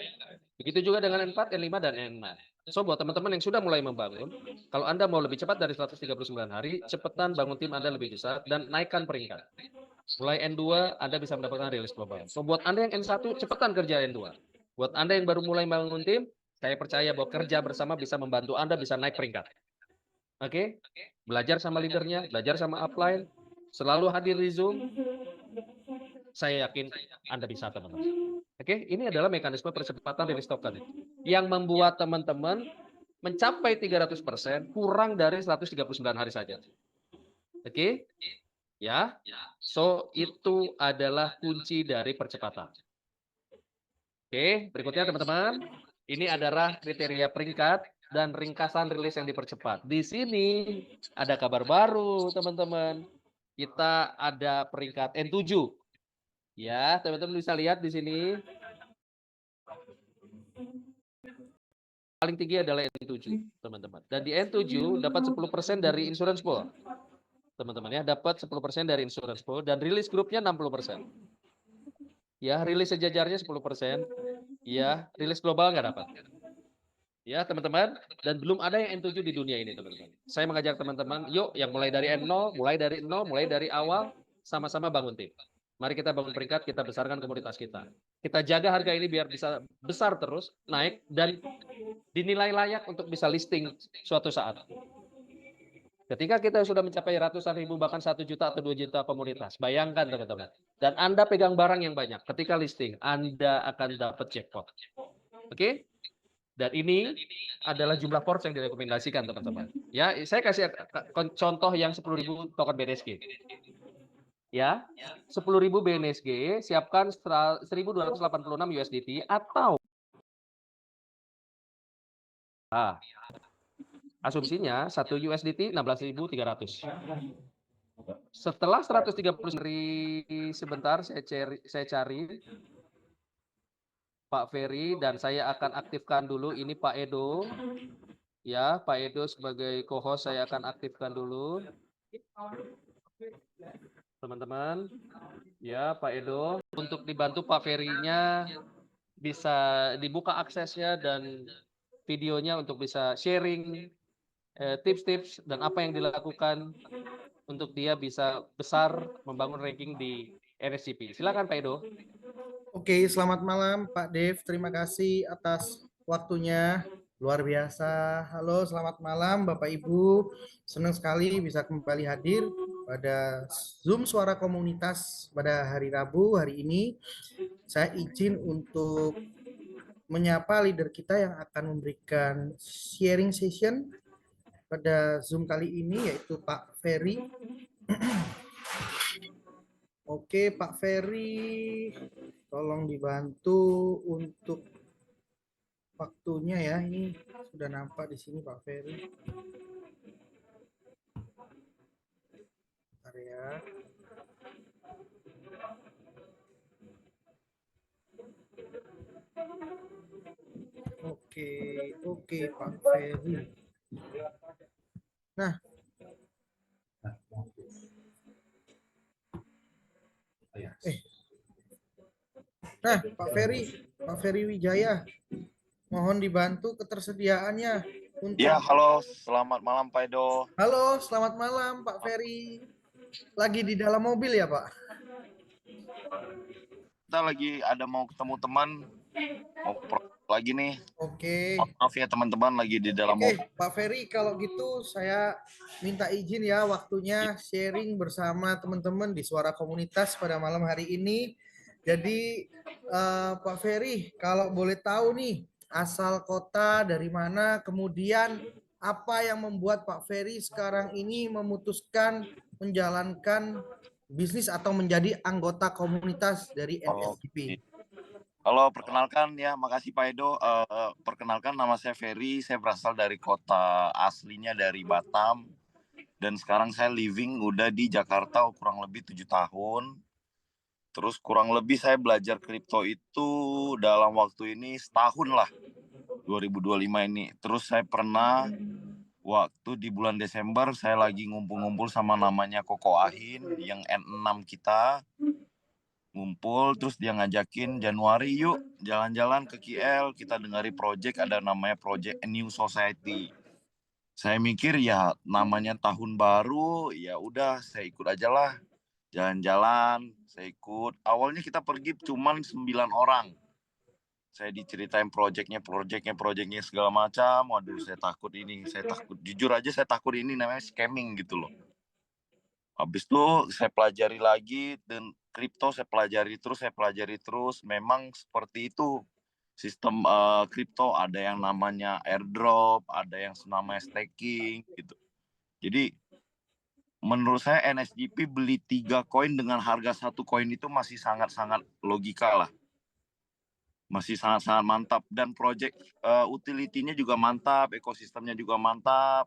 S1: Begitu juga dengan N4, N5, dan N6. So, buat teman-teman yang sudah mulai membangun, kalau Anda mau lebih cepat dari 139 hari, cepetan bangun tim Anda lebih besar dan naikkan peringkat. Mulai N2, Anda bisa mendapatkan rilis global. So, buat Anda yang N1, cepetan kerja N2. Buat Anda yang baru mulai bangun tim, saya percaya bahwa kerja bersama bisa membantu Anda bisa naik peringkat. Oke? Belajar sama leadernya, belajar sama upline, selalu hadir di Zoom. Saya yakin Anda bisa, teman-teman. Oke, ini adalah mekanisme percepatan rilis token yang membuat teman-teman mencapai 300% kurang dari 139 hari saja. Oke? Ya. So, itu adalah kunci dari percepatan. Oke, berikutnya teman-teman, ini adalah kriteria peringkat dan ringkasan rilis yang dipercepat. Di sini ada kabar baru, teman-teman. Kita ada peringkat N7. Ya, teman-teman bisa lihat di sini. Paling tinggi adalah N7, teman-teman. Dan di N7 dapat 10% dari insurance pool. Teman-teman ya, dapat 10% dari insurance pool dan rilis grupnya 60%. Ya, rilis sejajarnya 10%. Ya, rilis global nggak dapat. Ya, teman-teman, dan belum ada yang N7 di dunia ini, teman-teman. Saya mengajak teman-teman, yuk yang mulai dari N0, mulai dari awal, sama-sama bangun tim. Mari kita bangun peringkat, kita besarkan komunitas kita. Kita jaga harga ini biar bisa besar terus, naik, dan dinilai layak untuk bisa listing suatu saat. Ketika kita sudah mencapai ratusan ribu, bahkan 1 juta atau 2 juta komunitas, bayangkan teman-teman. Dan Anda pegang barang yang banyak, ketika listing, Anda akan dapat jackpot. Oke? Dan ini adalah jumlah ports yang direkomendasikan, teman-teman. Ya, saya kasih contoh yang 10.000 token BNSG. Ya, 10.000 BNSG, siapkan 1.286 USDT atau asumsinya 1 USDT 16.300. Setelah 130 hari, sebentar saya cari Pak Ferry dan saya akan aktifkan dulu ini Pak Edo. Ya, Pak Edo sebagai co-host saya akan aktifkan dulu. Teman-teman, ya Pak Edo, untuk dibantu Pak Ferry-nya bisa dibuka aksesnya dan videonya untuk bisa sharing tips-tips dan apa yang dilakukan untuk dia bisa besar membangun ranking di NSCP. Silakan Pak Edo.
S2: Oke, selamat malam Pak Dev. Terima kasih atas waktunya. Luar biasa. Halo, selamat malam Bapak Ibu. Senang sekali bisa kembali hadir pada Zoom Suara Komunitas pada hari Rabu hari ini. Saya izin untuk menyapa leader kita yang akan memberikan sharing session pada Zoom kali ini, yaitu Pak Ferry. Oke, Pak Ferry, tolong dibantu untuk waktunya ya. Ini sudah nampak di sini Pak Ferry. Bentar ya. Oke Pak Ferry. Nah, Pak Ferry Wijaya, mohon dibantu ketersediaannya. Untuk...
S3: Ya, halo, selamat malam Pak Edo.
S2: Halo, selamat malam Pak Ferry. Lagi di dalam mobil ya Pak?
S3: Kita lagi ada mau ketemu teman, mau lagi nih.
S2: Oke.
S3: Maaf ya teman-teman, lagi di dalam mobil.
S2: Pak Ferry, kalau gitu saya minta izin ya waktunya sharing bersama teman-teman di Suara Komunitas pada malam hari ini. Jadi Pak Ferry, kalau boleh tahu nih, asal kota dari mana, kemudian apa yang membuat Pak Ferry sekarang ini memutuskan menjalankan bisnis atau menjadi anggota komunitas dari
S3: Oh,
S2: NSGP?
S3: Kalau perkenalkan ya, makasih Pak Edo. Perkenalkan nama saya Ferry, saya berasal dari kota aslinya dari Batam. Dan sekarang saya living udah di Jakarta kurang lebih 7 tahun. Terus kurang lebih saya belajar kripto itu dalam waktu ini setahun lah, 2025 ini. Terus saya pernah waktu di bulan Desember saya lagi ngumpul-ngumpul sama namanya Koko Ahin yang N6 kita. Ngumpul terus dia ngajakin Januari yuk jalan-jalan ke KL, kita dengari project ada namanya project New Society. Saya mikir ya namanya tahun baru, ya udah saya ikut aja lah. Jalan-jalan, saya ikut. Awalnya kita pergi cuman 9 orang. Saya diceritain projectnya segala macam. Waduh, saya takut ini, saya takut. Jujur aja saya takut ini namanya scamming gitu loh. Habis itu saya pelajari lagi dan kripto saya pelajari terus. Memang seperti itu sistem kripto, ada yang namanya airdrop, ada yang namanya staking gitu. Jadi menurut saya NSGP beli 3 koin dengan harga 1 koin itu masih sangat-sangat logika lah. Masih sangat-sangat mantap dan project utility-nya juga mantap, ekosistemnya juga mantap.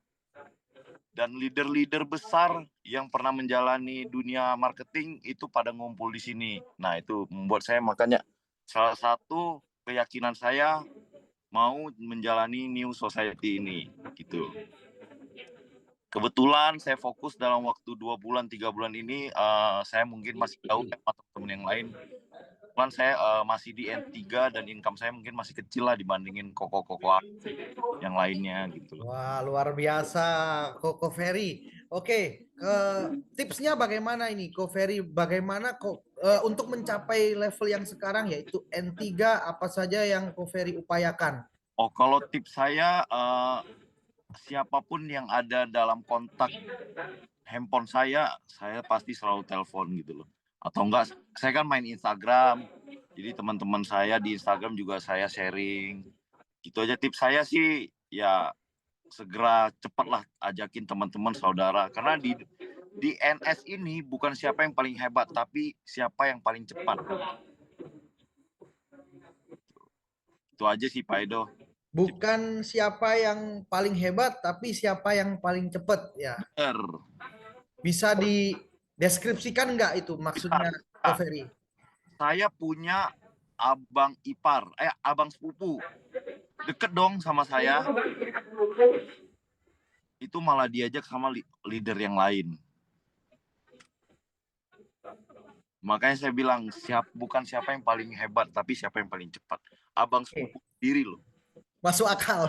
S3: Dan leader-leader besar yang pernah menjalani dunia marketing itu pada ngumpul di sini. Nah, itu membuat saya makanya salah satu keyakinan saya mau menjalani New Society ini gitu. Kebetulan saya fokus dalam waktu 2 bulan 3 bulan ini saya mungkin masih jauh sama teman-teman yang lain. Cuman saya masih di N3 dan income saya mungkin masih kecil lah dibandingin koko-koko yang lainnya gitu loh.
S2: Wah, luar biasa, Koko Ferry. Oke, tipsnya bagaimana ini, Koko Ferry? Bagaimana untuk mencapai level yang sekarang yaitu N3, apa saja yang Koko Ferry upayakan?
S3: Oh, kalau tips saya siapapun yang ada dalam kontak handphone saya pasti selalu telepon gitu loh. Atau enggak, saya kan main Instagram, jadi teman-teman saya di Instagram juga saya sharing. Gitu aja tips saya sih, ya segera cepatlah ajakin teman-teman saudara. Karena di NS ini bukan siapa yang paling hebat, tapi siapa yang paling cepat. Itu aja sih Pak Edo.
S2: Bukan siapa yang paling hebat, tapi siapa yang paling cepat ya.
S3: Bener.
S2: Bisa dideskripsikan nggak itu maksudnya, Koko Ferry?
S3: Saya punya abang ipar, abang sepupu. Deket dong sama saya. Itu malah diajak sama leader yang lain. Makanya saya bilang bukan siapa yang paling hebat, tapi siapa yang paling cepat. Abang sepupu sendiri loh.
S2: Masuk akal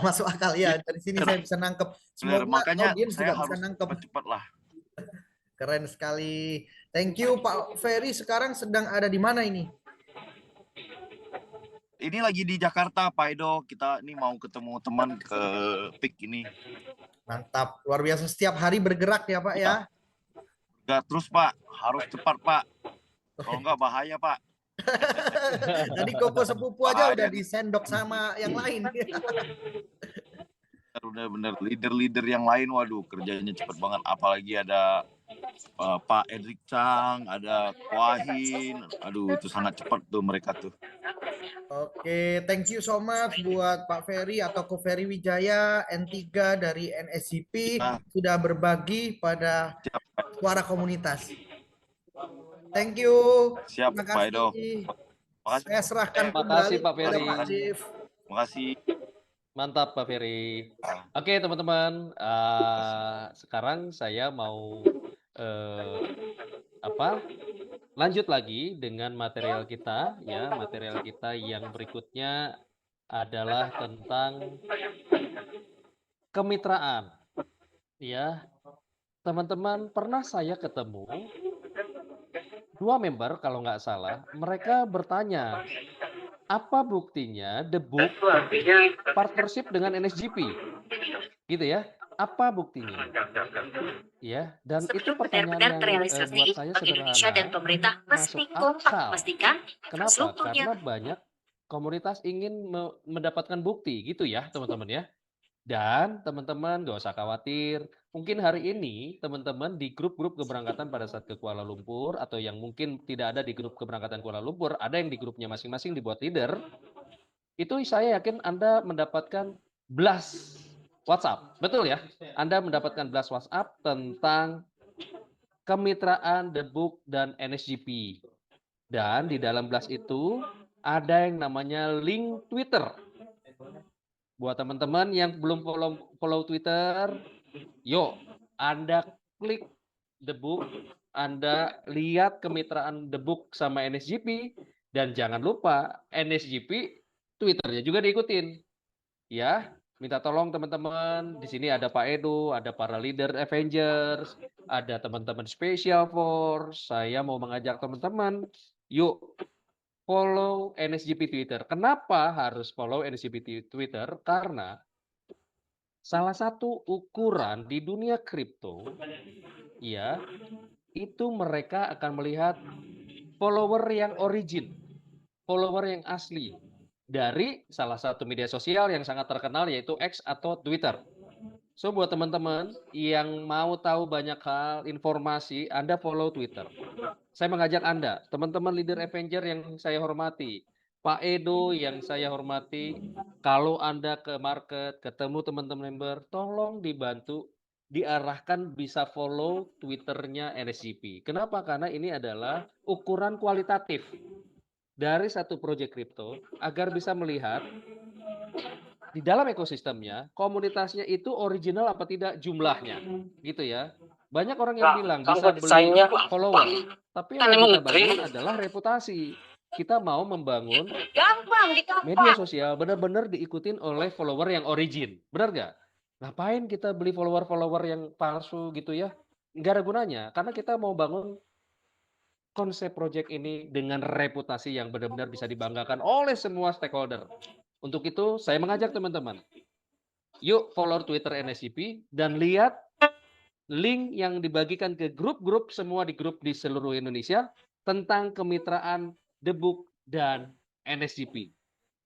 S2: ya. Dari sini saya bisa nangkep.
S3: Bener,
S2: Semoga
S3: makanya
S2: audiens
S3: saya
S2: juga bisa
S3: harus
S2: nangkep.
S3: cepat-cepat lah.
S2: Keren sekali. Thank you Pak Ferry. Sekarang sedang ada di mana ini?
S3: Ini lagi di Jakarta Pak Edo. Kita ini mau ketemu teman ke PIK ini.
S2: Mantap. Luar biasa. Setiap hari bergerak ya Pak ya.
S3: Gak terus Pak. Harus cepat Pak. Kalau nggak bahaya Pak.
S2: Tadi Koko sepupu aja udah disendok sama yang lain.
S3: Bener-bener leader-leader yang lain, waduh kerjanya cepet banget. Apalagi ada Pak Edric Chang, ada Wahin, aduh itu sangat cepat tuh mereka tuh.
S2: Oke, thank you so much buat Pak Ferry atau Ko Ferry Wijaya N3 dari NSGP sudah berbagi pada suara komunitas. Thank you.
S3: Siap
S2: Terima
S3: Pak Edo.
S2: kasih. Saya serahkan
S1: Makasih,
S2: kembali
S1: Pak
S2: kepada
S1: Ferry.
S2: Pak Dev.
S3: Makasih.
S1: Mantap Pak Ferry. Oke teman-teman, sekarang saya mau lanjut lagi dengan material kita ya. Material kita yang berikutnya adalah tentang kemitraan. Ya, teman-teman, pernah saya ketemu 2 member kalau nggak salah, mereka bertanya, apa buktinya The Book partnership dengan NSGP? Gitu ya. Apa buktinya? Ya, dan itu
S4: Sebelum
S1: pertanyaan
S4: benar-benar
S1: yang
S4: terrealisasi,
S1: buat saya
S4: Bank Indonesia dan
S1: sederhana,
S4: pemerintah
S1: masuk
S4: mesti kompak
S1: akal.
S4: memastikan
S1: Kenapa?
S4: infrastrukturnya
S1: Karena banyak komunitas ingin mendapatkan bukti gitu ya, teman-teman ya. Dan teman-teman nggak usah khawatir, mungkin hari ini teman-teman di grup-grup keberangkatan pada saat ke Kuala Lumpur atau yang mungkin tidak ada di grup keberangkatan Kuala Lumpur, ada yang di grupnya masing-masing dibuat leader, itu saya yakin Anda mendapatkan blast WhatsApp, betul ya? Anda mendapatkan blast WhatsApp tentang kemitraan The Book dan NSGP. Dan di dalam blast itu ada yang namanya link Twitter. Buat teman-teman yang belum follow Twitter, yuk Anda klik The Book, Anda lihat kemitraan The Book sama NSGP, dan jangan lupa NSGP Twitternya juga diikutin. Ya, minta tolong teman-teman, di sini ada Pak Edo, ada para leader Avengers, ada teman-teman Special Force. Saya mau mengajak teman-teman, yuk follow NSGP Twitter. Kenapa harus follow NSGP Twitter? Karena salah satu ukuran di dunia kripto, ya, itu mereka akan melihat follower yang origin, follower yang asli dari salah satu media sosial yang sangat terkenal yaitu X atau Twitter. So buat teman-teman yang mau tahu banyak hal, informasi, Anda follow Twitter. Saya mengajak Anda, teman-teman leader Avenger yang saya hormati, Pak Edo yang saya hormati, kalau Anda ke market, ketemu teman-teman member, tolong dibantu diarahkan bisa follow Twitternya NSGP. Kenapa? Karena ini adalah ukuran kualitatif dari satu proyek kripto agar bisa melihat di dalam ekosistemnya, komunitasnya itu original apa tidak jumlahnya, gitu ya. Banyak orang yang bilang bisa beli follower, tapi yang mau kita bangun adalah reputasi. Kita mau membangun media sosial benar-benar diikutin oleh follower yang origin, benar nggak? Ngapain kita beli follower-follower yang palsu gitu ya? Nggak ada gunanya, karena kita mau bangun konsep project ini dengan reputasi yang benar-benar bisa dibanggakan oleh semua stakeholder. Untuk itu, saya mengajak teman-teman, yuk follow Twitter NSGP dan lihat link yang dibagikan ke grup-grup semua di grup di seluruh Indonesia tentang kemitraan The Book dan NSGP.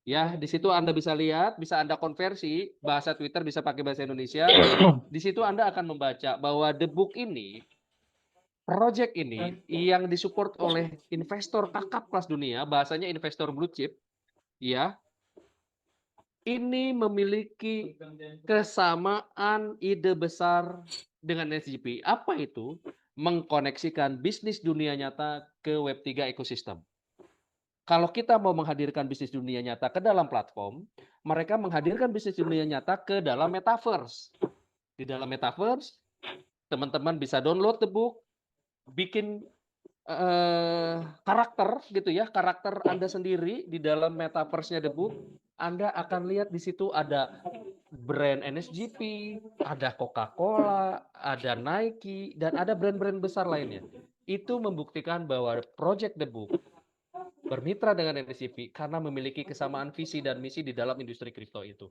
S1: Ya, di situ Anda bisa lihat, bisa Anda konversi bahasa Twitter bisa pakai bahasa Indonesia. Di situ Anda akan membaca bahwa The Book ini, project ini yang disupport oleh investor kakap kelas dunia, bahasanya investor blue chip, ya, ini memiliki kesamaan ide besar dengan NSGP. Apa itu? Mengkoneksikan bisnis dunia nyata ke Web3 ekosistem. Kalau kita mau menghadirkan bisnis dunia nyata ke dalam platform, mereka menghadirkan bisnis dunia nyata ke dalam metaverse. Di dalam metaverse, teman-teman bisa download the book, bikin karakter gitu ya, karakter Anda sendiri di dalam metaverse-nya The Book. Anda akan lihat di situ ada brand NSGP, ada Coca-Cola, ada Nike, dan ada brand-brand besar lainnya. Itu membuktikan bahwa Project The Book bermitra dengan NSGP karena memiliki kesamaan visi dan misi di dalam industri kripto itu.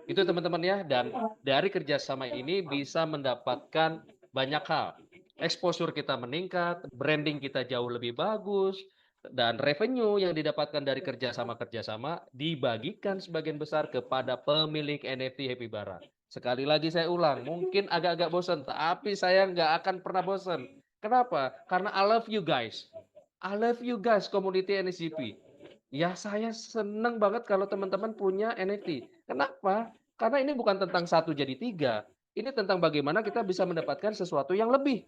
S1: Itu teman-teman ya, dan dari kerjasama ini bisa mendapatkan banyak hal. Exposure kita meningkat, branding kita jauh lebih bagus, dan revenue yang didapatkan dari kerjasama-kerjasama dibagikan sebagian besar kepada pemilik NFT Happy Bara. Sekali lagi saya ulang, mungkin agak-agak bosan, tapi saya nggak akan pernah bosan. Kenapa? Karena I love you guys. I love you guys, community NSGP. Ya, saya seneng banget kalau teman-teman punya NFT. Kenapa? Karena ini bukan tentang satu jadi tiga. Ini tentang bagaimana kita bisa mendapatkan sesuatu yang lebih.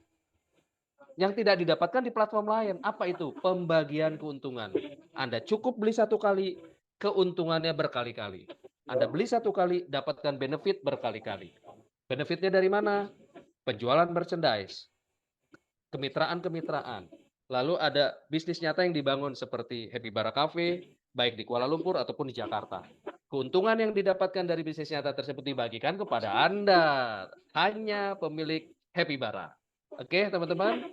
S1: Yang tidak didapatkan di platform lain. Apa itu? Pembagian keuntungan. Anda cukup beli satu kali, keuntungannya berkali-kali. Anda beli satu kali, dapatkan benefit berkali-kali. Benefitnya dari mana? Penjualan merchandise, kemitraan-kemitraan. Lalu ada bisnis nyata yang dibangun seperti Happy Bara Cafe, baik di Kuala Lumpur ataupun di Jakarta. Keuntungan yang didapatkan dari bisnis nyata tersebut dibagikan kepada Anda, hanya pemilik Happy Bara. Oke, teman-teman.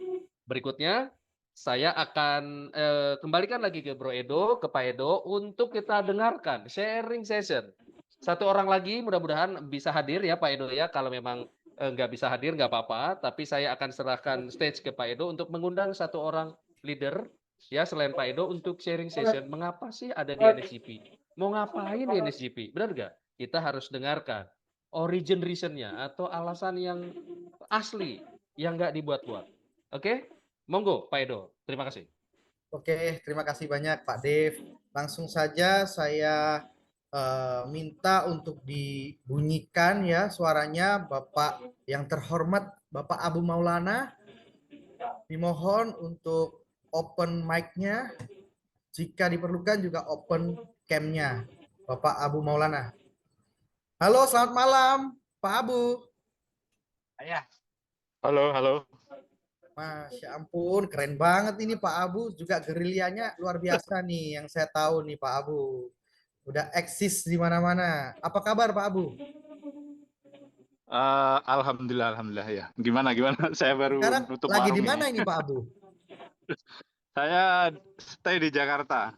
S1: Berikutnya, saya akan kembalikan lagi ke Bro Edo, ke Pak Edo, untuk kita dengarkan sharing session. Satu orang lagi mudah-mudahan bisa hadir ya Pak Edo ya, kalau memang nggak bisa hadir nggak apa-apa, tapi saya akan serahkan stage ke Pak Edo untuk mengundang satu orang leader ya selain Pak Edo untuk sharing session. Mengapa sih ada di NSGP? Mau ngapain di NSGP? Benar nggak? Kita harus dengarkan. origin reason-nya atau alasan yang asli yang nggak dibuat-buat. Oke? Monggo, Pak Edo. Terima kasih.
S2: Oke, terima kasih banyak Pak Dev. Langsung saja saya minta untuk dibunyikan ya suaranya Bapak yang terhormat Bapak Abu Maulana. Dimohon untuk open mic-nya. Jika diperlukan juga open cam-nya. Bapak Abu Maulana. Halo, selamat malam Pak Abu.
S4: Ya. Halo, halo.
S2: Masya ampun, keren banget ini Pak Abu. Juga gerilyanya luar biasa nih yang saya tahu nih Pak Abu. Udah eksis di mana-mana. Apa kabar Pak Abu?
S4: Alhamdulillah, alhamdulillah ya. Gimana, gimana? Saya baru
S2: Sekarang
S4: nutup
S2: lagi di
S4: warung
S2: mana
S4: ini.
S2: ini Pak Abu?
S4: Saya stay di Jakarta.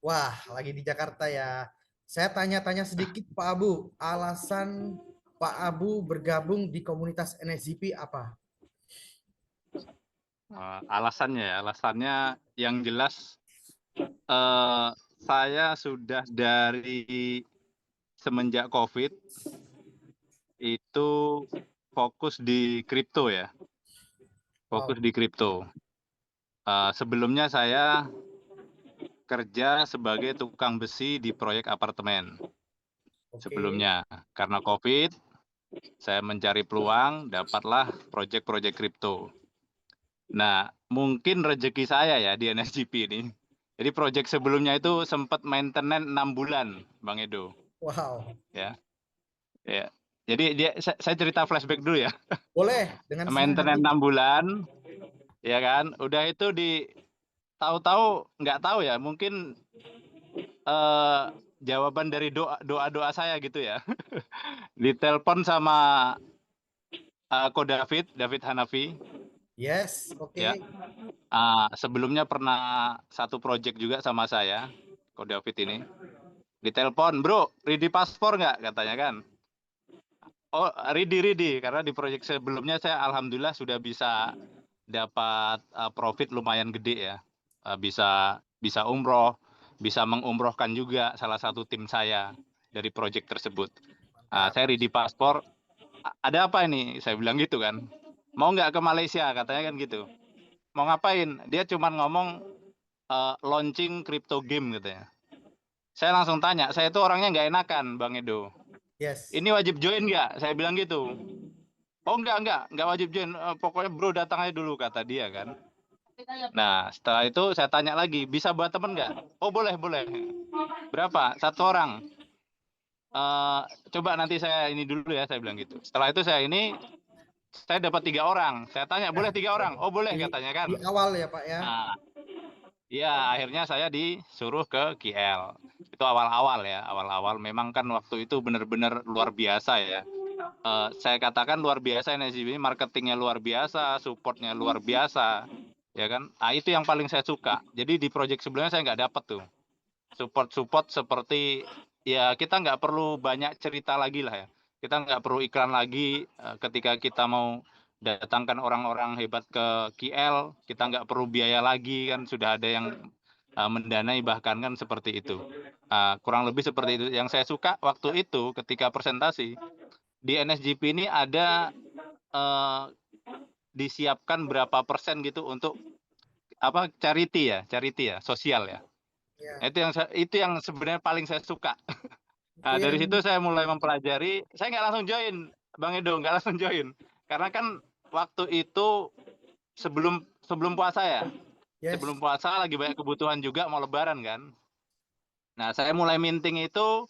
S2: Wah, lagi di Jakarta ya. Saya tanya-tanya sedikit Pak Abu. Alasan Pak Abu bergabung di komunitas NSGP apa?
S4: Alasannya yang jelas saya sudah dari semenjak COVID itu fokus di kripto ya. Fokus di kripto. Sebelumnya saya kerja sebagai tukang besi di proyek apartemen.
S2: Oke.
S4: Sebelumnya, karena COVID, saya mencari peluang, dapatlah proyek-proyek kripto. Nah, mungkin rezeki saya ya di NSGP ini. Jadi proyek sebelumnya itu sempat maintenance 6 bulan, Bang Edo.
S2: Wow.
S4: Ya, ya. Jadi saya cerita flashback dulu ya.
S2: Boleh dengan senang
S4: Maintenance
S2: hati.
S4: 6 bulan, ya kan. Udah itu tahu-tahu nggak tahu ya, mungkin jawaban dari doa saya gitu ya. Ditelepon sama Ko David Hanafi.
S2: Yes, oke.
S4: Ya. Sebelumnya pernah satu project juga sama saya, Ko David ini. Ditelepon, bro, ready paspor nggak? Katanya kan. Oh, ready. Karena di project sebelumnya saya alhamdulillah sudah bisa dapat profit lumayan gede ya. Bisa umroh, bisa mengumrohkan juga salah satu tim saya dari project tersebut. Saya ready paspor. Ada apa ini? Saya bilang gitu kan. Mau nggak ke Malaysia? Katanya kan gitu. Mau ngapain? Dia cuma ngomong launching crypto game katanya. Saya langsung tanya, saya itu orangnya nggak enakan, Bang Edo.
S2: Yes.
S4: Ini wajib join nggak? Saya bilang gitu. Oh nggak wajib join. Pokoknya bro datang aja dulu kata dia kan. Nah setelah itu saya tanya lagi, bisa buat temen nggak? Oh boleh. Berapa? 1 orang. Coba nanti saya ini dulu ya, saya bilang gitu. Setelah itu saya dapat 3 orang. Saya tanya, boleh 3 orang? Oh boleh katanya kan.
S2: Di awal ya Pak ya.
S4: Nah, iya, akhirnya saya disuruh ke KL. Itu awal-awal ya, awal-awal memang kan waktu itu benar-benar luar biasa ya. Saya katakan luar biasa NSGP ini, marketingnya luar biasa, supportnya luar biasa, ya kan. Itu yang paling saya suka. Jadi di project sebelumnya saya nggak dapat tuh support seperti ya kita nggak perlu banyak cerita lagi lah ya. Kita nggak perlu iklan lagi ketika kita mau datangkan orang-orang hebat ke KL, kita nggak perlu biaya lagi kan sudah ada yang mendanai bahkan kan seperti itu. Kurang lebih seperti itu. Yang saya suka waktu itu ketika presentasi di NSGP ini ada disiapkan berapa persen gitu untuk apa charity ya, sosial ya.
S2: Ya.
S4: Itu yang sebenarnya paling saya suka. Nah,
S2: Itu
S4: dari
S2: yang
S4: situ saya mulai mempelajari. Saya nggak langsung join, Bang Edo, nggak langsung join. Karena kan waktu itu sebelum puasa ya.
S2: yes.
S4: Sebelum puasa lagi banyak kebutuhan juga mau lebaran kan. Nah, saya mulai minting itu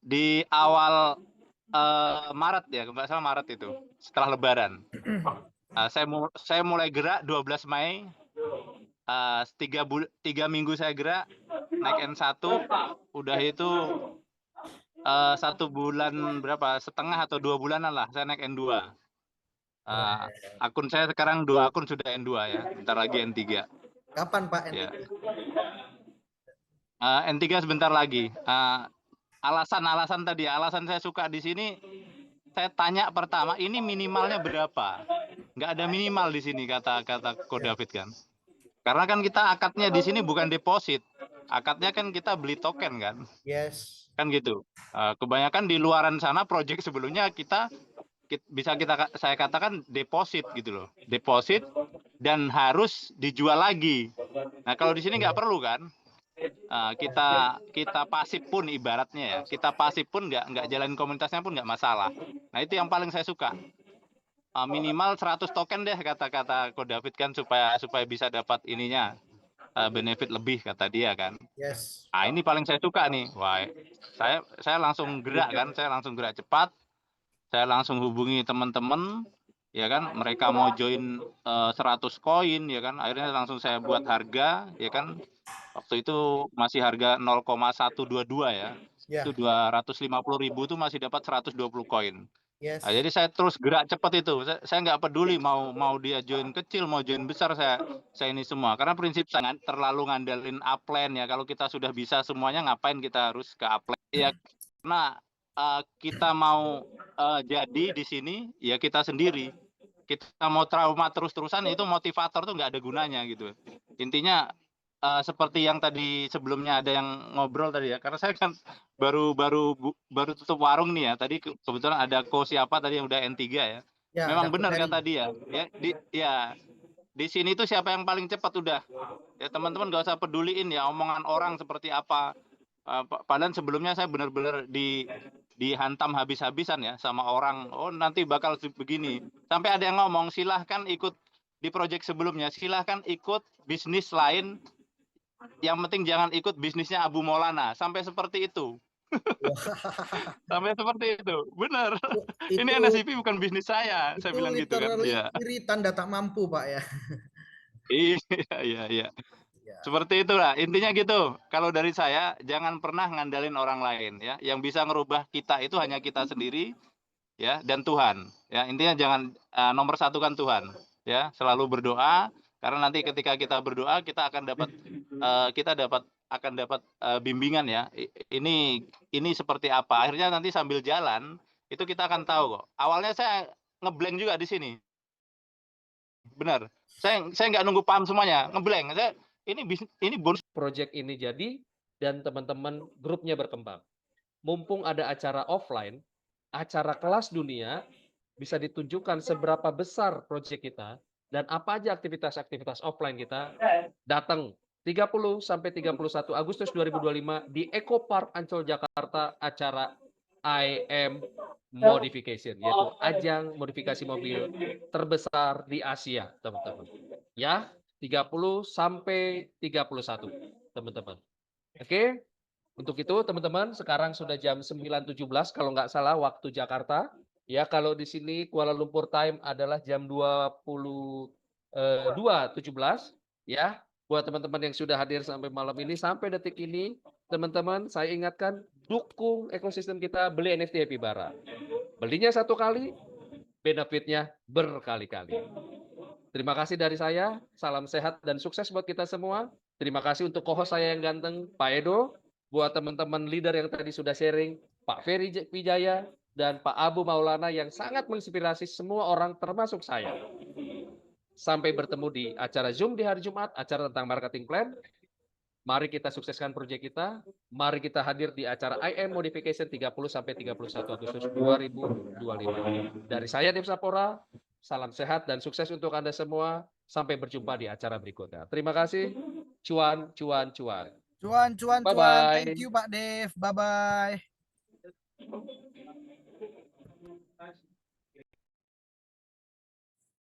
S4: di awal Maret ya, nggak salah Maret itu, setelah lebaran. Saya mulai gerak 12 Mei. 3 minggu saya gerak naik N1, udah itu 1 bulan berapa, setengah atau 2 bulanan lah saya naik N2. Akun saya sekarang 2 akun sudah N2 ya, bentar lagi N3.
S2: Kapan Pak N3?
S4: Ya. N3 sebentar lagi. Alasan saya suka di sini, saya tanya pertama, ini minimalnya berapa? Nggak ada minimal di sini kata Ko David kan. Karena kan kita akadnya di sini bukan deposit. Akadnya kan kita beli token kan.
S2: Yes.
S4: Kan gitu. Kebanyakan di luaran sana project sebelumnya saya katakan deposit gitu loh. Deposit dan harus dijual lagi. Nah, kalau di sini nggak perlu kan? Kita pasif pun ibaratnya ya. Kita pasif pun nggak jalan komunitasnya pun nggak masalah. Nah, itu yang paling saya suka. Minimal 100 token deh kata Ko David kan supaya bisa dapat ininya benefit lebih kata dia kan.
S2: Yes.
S4: Ini paling saya suka nih. Wah, saya langsung gerak kan, saya langsung gerak cepat. Saya langsung hubungi teman-teman ya kan, mereka mau join 100 koin ya kan. Akhirnya langsung saya buat harga ya kan. Waktu itu masih harga 0,122 ya.
S2: Ya.
S4: Itu 250.000 itu masih dapat 120 koin.
S2: Yes.
S4: Nah, jadi saya terus gerak cepat itu. Saya nggak peduli mau dia join kecil, mau join besar, saya ini semua. Karena prinsip saya terlalu ngandelin upline ya. Kalau kita sudah bisa semuanya, ngapain kita harus ke upline? Ya, karena kita mau jadi di sini, ya kita sendiri. Kita mau trauma terus-terusan, itu motivator tuh nggak ada gunanya gitu. Intinya seperti yang tadi sebelumnya ada yang ngobrol tadi ya, karena saya kan baru tutup warung nih ya. Tadi kebetulan ada siapa tadi yang udah N3 ya.
S2: Ya,
S4: Memang
S2: Dr.
S4: benar
S2: Ferry.
S4: kata dia. Di sini tuh siapa yang paling cepat udah. Ya teman-teman nggak usah peduliin ya omongan orang seperti apa. Padahal sebelumnya saya benar-benar dihantam habis-habisan ya sama orang. Oh nanti bakal begini. Sampai ada yang ngomong silahkan ikut di project sebelumnya. Silahkan ikut bisnis lain. Yang penting jangan ikut bisnisnya Abu Maulana. Sampai seperti itu. Sampai seperti itu. Benar. Ini NSIP bukan bisnis saya. Saya bilang gitu kan.
S2: Iya. Iri tanda tak mampu, Pak ya.
S4: Iya. Seperti itulah. Intinya gitu. Kalau dari saya, jangan pernah ngandalin orang lain ya. Yang bisa ngerubah kita itu hanya kita sendiri ya dan Tuhan. Ya, intinya jangan nomor satu kan Tuhan. Ya, selalu berdoa. Karena nanti ketika kita berdoa kita akan dapat bimbingan ya. Ini seperti apa. Akhirnya nanti sambil jalan itu kita akan tahu kok. Awalnya saya ngeblank juga di sini. Benar. Saya nggak nunggu paham semuanya, ngeblank. Ini bonus
S1: Project ini jadi dan teman-teman grupnya berkembang. Mumpung ada acara offline, acara kelas dunia, bisa ditunjukkan seberapa besar project kita dan apa aja aktivitas-aktivitas offline kita. Datang 30 sampai 31 Agustus 2025 di Eco Park Ancol Jakarta, acara IM Modification, yaitu ajang modifikasi mobil terbesar di Asia, teman-teman. Ya, 30 sampai 31, teman-teman. Oke, untuk itu teman-teman sekarang sudah jam 9.17 kalau nggak salah waktu Jakarta. Ya, kalau di sini Kuala Lumpur time adalah jam 22.17 ya. Buat teman-teman yang sudah hadir sampai malam ini, sampai detik ini, teman-teman saya ingatkan dukung ekosistem kita, beli NFT Happy Bara. Belinya satu kali, benefitnya berkali-kali. Terima kasih dari saya, salam sehat dan sukses buat kita semua. Terima kasih untuk co-host saya yang ganteng, Pak Edo. Buat teman-teman leader yang tadi sudah sharing, Pak Ferry Wijaya, dan Pak Abu Maulana yang sangat menginspirasi semua orang termasuk saya. Sampai bertemu di acara Zoom di hari Jumat, acara tentang marketing plan. Mari kita sukseskan proyek kita. Mari kita hadir di acara IM Modification 30 sampai 31 Agustus 2025. Dari saya Dev Sapora, salam sehat dan sukses untuk Anda semua. Sampai berjumpa di acara berikutnya. Terima kasih. Cuan.
S2: Cuan.
S1: Bye-bye.
S2: Thank you Pak Dev. Bye-bye.